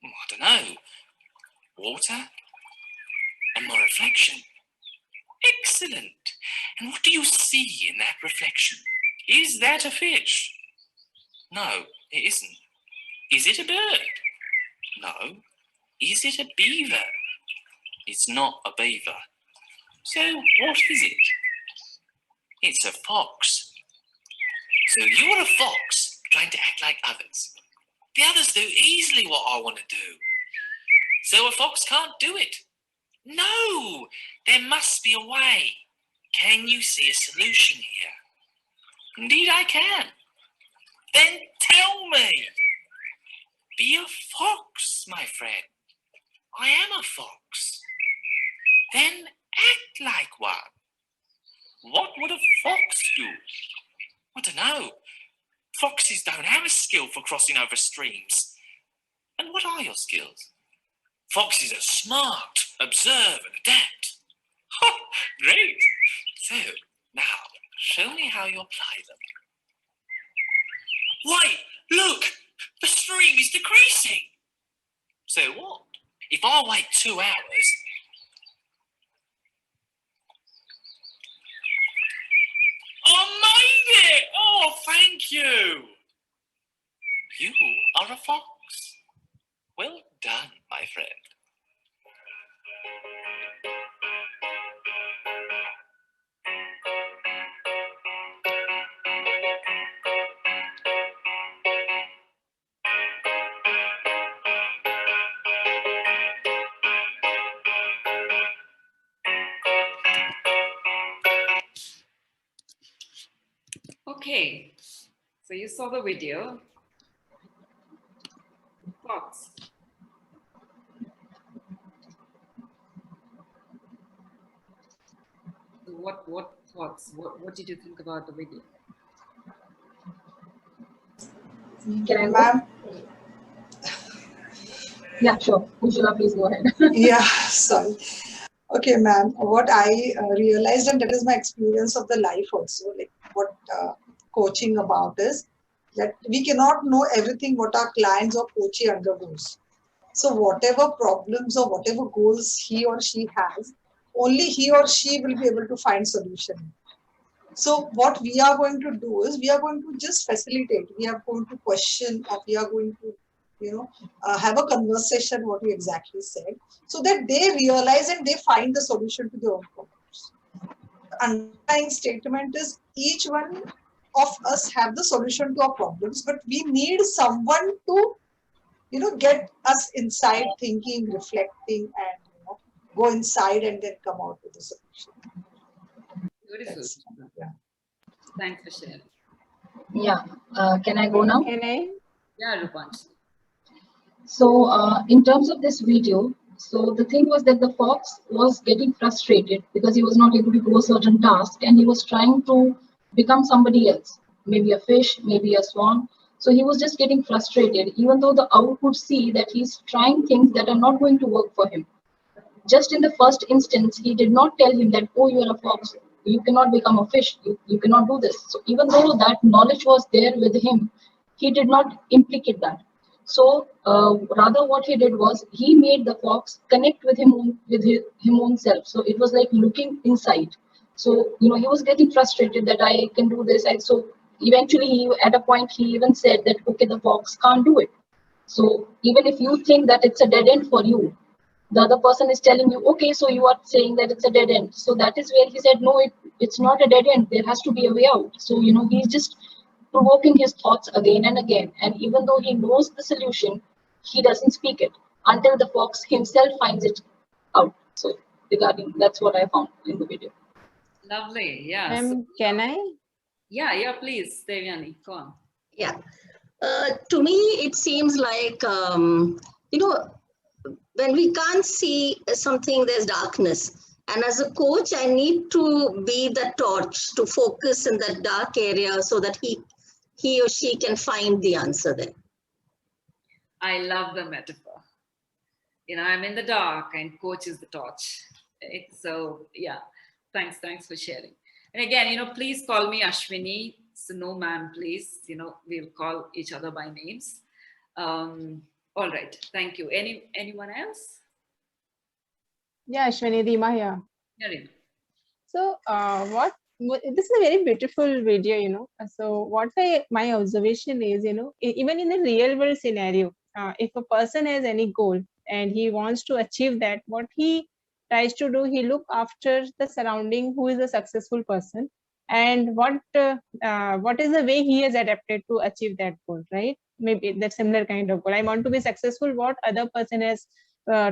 I don't know. Water? And my reflection. Excellent. And what do you see in that reflection? Is that a fish? No, it isn't. Is it a bird? No. Is it a beaver? It's not a beaver. So what is it? It's a fox. So you're a fox trying to act like others. The others do easily what I want to do. So a fox can't do it. No, there must be a way. Can you see a solution here? Indeed I can. Then tell me. Be a fox, my friend. I am a fox. Then act like one. What would a fox do? I don't know. Foxes don't have a skill for crossing over streams. And what are your skills? Foxes are smart, observe and adapt. Great. So, now, show me how you apply them. Wait, look! The stream is decreasing. So what? If I wait 2 hours, I made it! Oh, thank you! You are a fox. Well done, my friend. Okay, so you saw the video. Thoughts? So what thoughts? What did you think about the video? Can I go? Yeah, sure. Ushula, please go ahead. Yeah, sorry. Okay, ma'am. What I realized, and that is my experience of the life also, like what coaching about is that we cannot know everything what our clients or coachee undergoes. So whatever problems or whatever goals he or she has, only he or she will be able to find solution. So what we are going to do is we are going to just facilitate. We are going to question, or we are going to, have a conversation. What you exactly said, so that they realize and they find the solution to their own problems. The underlying statement is each one of us have the solution to our problems, but we need someone to, get us inside thinking, reflecting, and go inside and then come out with a solution. Beautiful. Yeah. Thanks for sharing. Yeah. Can I go now? Can I? Yeah, Rupansh. So in terms of this video, so the thing was that the fox was getting frustrated because he was not able to do a certain task, and he was trying to become somebody else, maybe a fish, maybe a swan. So he was just getting frustrated, even though the owl could see that he's trying things that are not going to work for him. Just in the first instance, he did not tell him that, oh, you are a fox, you cannot become a fish, you cannot do this. So even though that knowledge was there with him, he did not implicate that. So rather what he did was he made the fox connect with him own self. So it was like looking inside. So, he was getting frustrated that I can do this. And so eventually at a point, he even said that, okay, the fox can't do it. So even if you think that it's a dead end for you, the other person is telling you, okay, so you are saying that it's a dead end. So that is where he said, no, it's not a dead end. There has to be a way out. So, he's just provoking his thoughts again and again. And even though he knows the solution, he doesn't speak it until the fox himself finds it out. So regarding, that's what I found in the video. Lovely. Yeah. So, Can I? Yeah, please, Devyani, go on. Yeah. To me, it seems like, when we can't see something, there's darkness. And as a coach, I need to be the torch to focus in that dark area so that he or she can find the answer there. I love the metaphor. I'm in the dark and coach is the torch. Right? So yeah, thanks for sharing. And again, please call me Ashwini. So no ma'am, please. We'll call each other by names. All right, thank you. Anyone else? Yeah, Ashwini, Dima here. Naren. So this is a very beautiful video, So my observation is, even in a real world scenario, if a person has any goal and he wants to achieve that, what he tries to do, he look after the surrounding who is a successful person, and what is the way he has adapted to achieve that goal, right? Maybe that similar kind of goal. I want to be successful. What other person has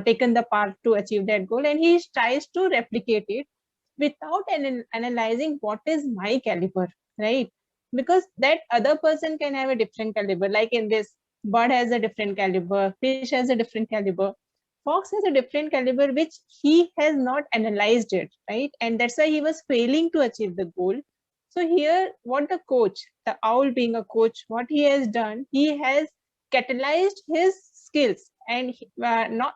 taken the path to achieve that goal, and he tries to replicate it without analyzing what is my caliber, right? Because that other person can have a different caliber. Like in this, bird has a different caliber, fish has a different caliber, fox has a different caliber, which he has not analyzed it, right? And that's why he was failing to achieve the goal. So here, what the coach, the owl being a coach, what he has done, he has catalyzed his skills, and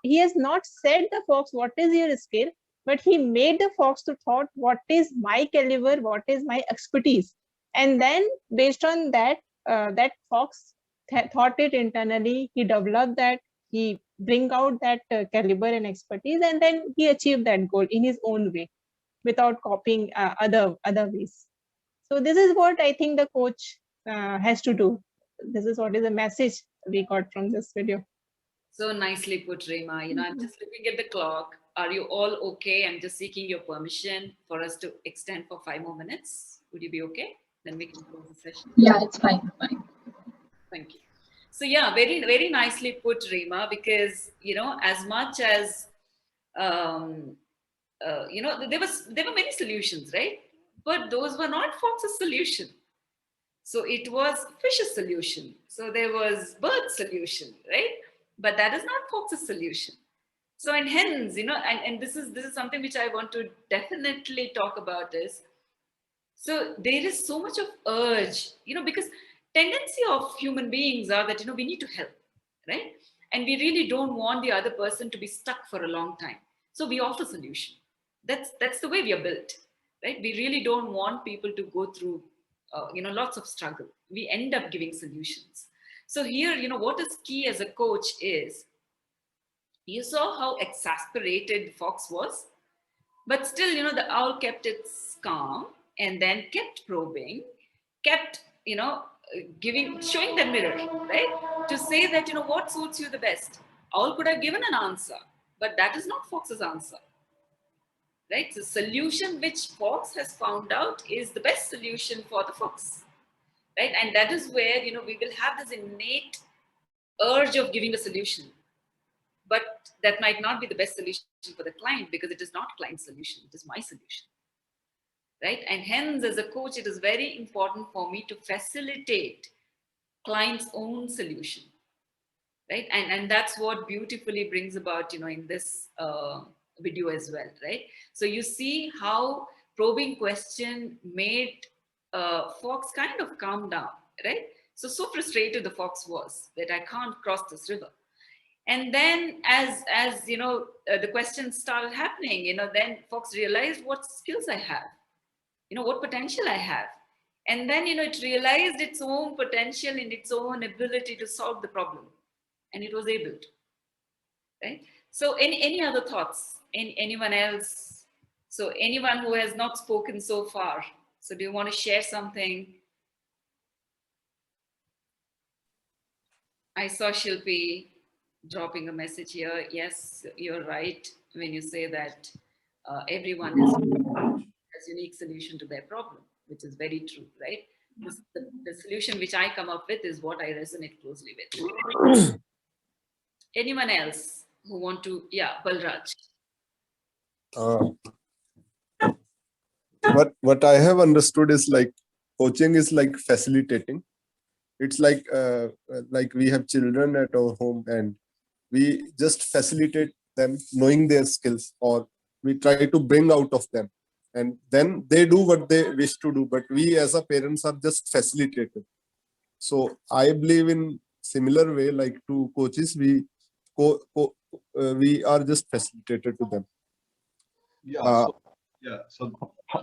he has not said the fox, what is your skill? But he made the fox to thought, what is my caliber, what is my expertise? And then based on that, that fox thought it internally, he developed that, he bring out that caliber and expertise, and then he achieved that goal in his own way without copying other ways. So this is what I think the coach has to do. This is what is the message we got from this video. So nicely put, Rema. I'm just looking at the clock. Are you all okay? I'm just seeking your permission for us to extend for 5 more minutes. Would you be okay? Then we can close the session. Yeah, it's fine. Fine. Thank you. So yeah, very, very nicely put, Rema, because, as much as, there were many solutions, right? But those were not Fox's solution. So it was Fish's solution. So there was Bird's solution, right? But that is not Fox's solution. So and hence, and this is something which I want to definitely talk about is, so there is so much of urge, because tendency of human beings are that, we need to help, right? And we really don't want the other person to be stuck for a long time. So we offer solution. That's the way we are built, right? We really don't want people to go through, lots of struggle. We end up giving solutions. So here, what is key as a coach is, you saw how exasperated Fox was, but still, the owl kept its calm and then kept probing, kept, showing the mirror, right? To say that, what suits you the best. Owl could have given an answer, but that is not Fox's answer, right? The solution which Fox has found out is the best solution for the fox, right? And that is where, we will have this innate urge of giving a solution. But that might not be the best solution for the client because it is not client's solution, it is my solution, right? And hence, as a coach, it is very important for me to facilitate client's own solution, right? And that's what beautifully brings about, in this video as well, right? So you see how probing question made Fox kind of calm down, right? So frustrated the fox was that I can't cross this river. And then as the questions started happening, then Fox realized what skills I have, what potential I have. And then, it realized its own potential and its own ability to solve the problem. And it was able to, right? So any other thoughts? Anyone else? So anyone who has not spoken so far. So do you want to share something? I saw Shilpi dropping a message here. Yes, you're right when you say that everyone has unique solution to their problem, which is very true, right? The solution which I come up with is what I resonate closely with. Anyone else who want to? Yeah, Balraj. What I have understood is like coaching is like facilitating. It's like we have children at our home and we just facilitate them knowing their skills, or we try to bring out of them, and then they do what they wish to do, but we as a parents are just facilitated. So I believe in similar way, like to coaches, we are just facilitated to them.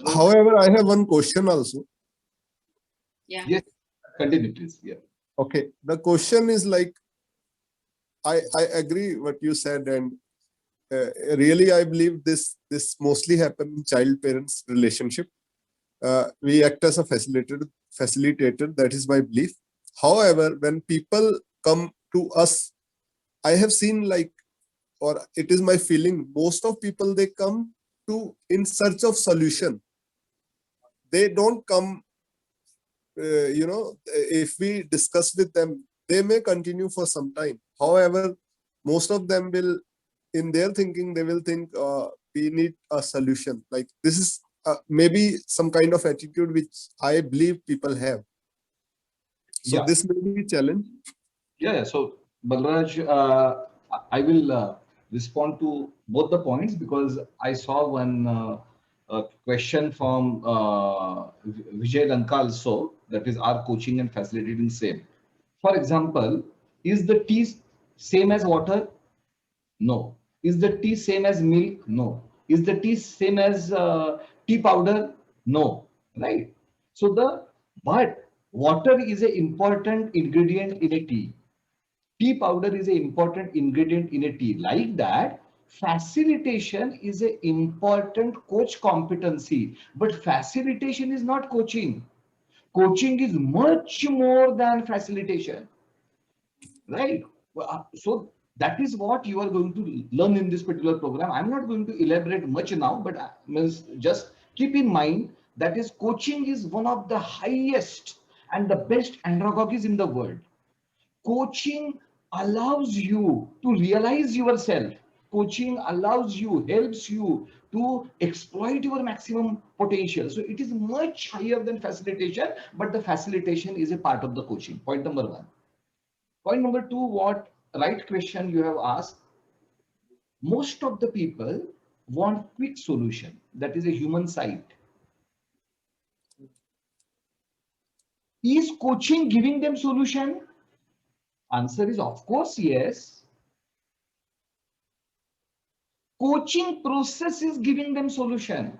However, I have one question also. Yeah. Yes, continue please. Yeah. Okay, the question is like, I agree what you said, and really I believe this mostly happen in child parents relationship. We act as a facilitator, that is my belief. However, when people come to us, I have seen like, or it is my feeling, most of people, they come to in search of solution. They don't come, if we discuss with them, they may continue for some time. However, most of them will, in their thinking, they will think we need a solution. Like this is maybe some kind of attitude which I believe people have. So this may be a challenge. Yeah. So Balraj, I will respond to both the points because I saw one question from Vijay Lanka also, that is our coaching and facilitating same. For example, is the tea same as water? No. Is the tea same as milk? No. Is the tea same as tea powder? No. Right. So but water is an important ingredient in a tea. Tea powder is an important ingredient in a tea. Like that, facilitation is an important coach competency, but facilitation is not coaching. Coaching is much more than facilitation, right? So That is what you are going to learn in this particular program. I'm not going to elaborate much now, but just keep in mind that is coaching is one of the highest and the best andragogies in the world. Coaching allows you to realize yourself. Coaching allows you, helps you to exploit your maximum potential. So it is much higher than facilitation, but the facilitation is a part of the coaching. Point number one. Point number two, what right question you have asked. Most of the people want quick solution. That is a human side. Is coaching giving them solution? Answer is of course yes. Coaching process is giving them solution.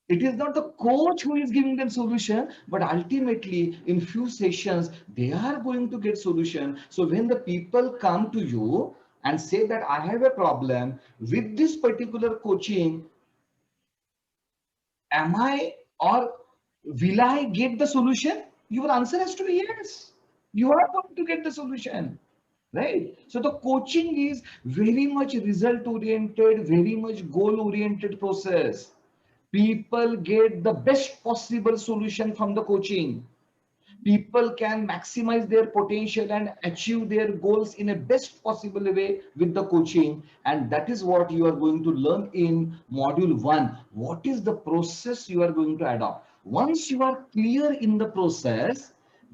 It is not the coach who is giving them solution, but ultimately in few sessions, they are going to get solution. So when the people come to you and say that I have a problem with this particular coaching, am I or will I get the solution? Your answer has to be yes. You are going to get the solution. Right? So the coaching is very much result oriented, very much goal oriented process. People get the best possible solution from the coaching. People can maximize their potential and achieve their goals in a best possible way with the coaching. And that is what you are going to learn in module 1. What is the process you are going to adopt? Once you are clear in the process,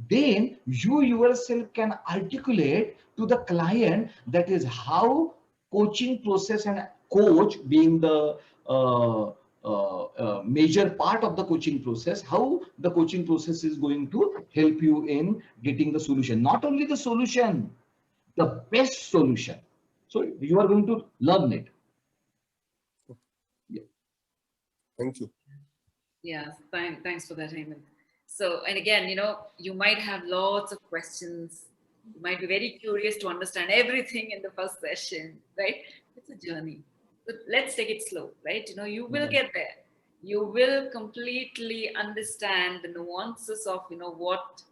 then you yourself can articulate to the client that is how coaching process and coach being the major part of the coaching process, how the coaching process is going to help you in getting the solution. Not only the solution, the best solution. So you are going to learn it. Yeah. Thank you. Yeah, thanks for that, Hemant. So, and again, you might have lots of questions. You might be very curious to understand everything in the first session, right? It's a journey. But let's take it slow, right? You will get there. You will completely understand the nuances of, what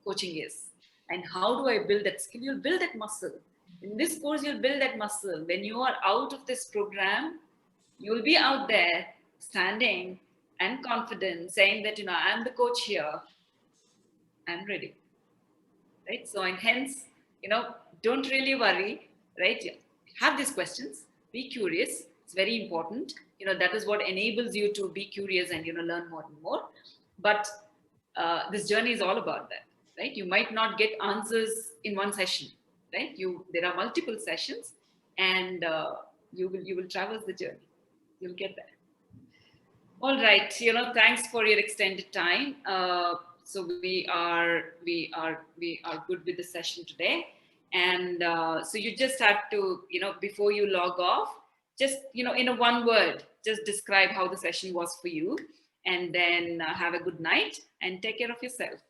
coaching is and how do I build that skill. You'll build that muscle. In this course, you'll build that muscle. When you are out of this program, you'll be out there standing and confident saying that, I'm the coach here, I'm ready, right? So, and hence, don't really worry, right? Have these questions, be curious. It's very important. That is what enables you to be curious and, learn more and more. But this journey is all about that, right? You might not get answers in one session, right? There are multiple sessions and you will traverse the journey. You'll get there. All right, thanks for your extended time. So we are good with the session today, and so you just have to, before you log off, just in a one word, just describe how the session was for you, and then have a good night and take care of yourself.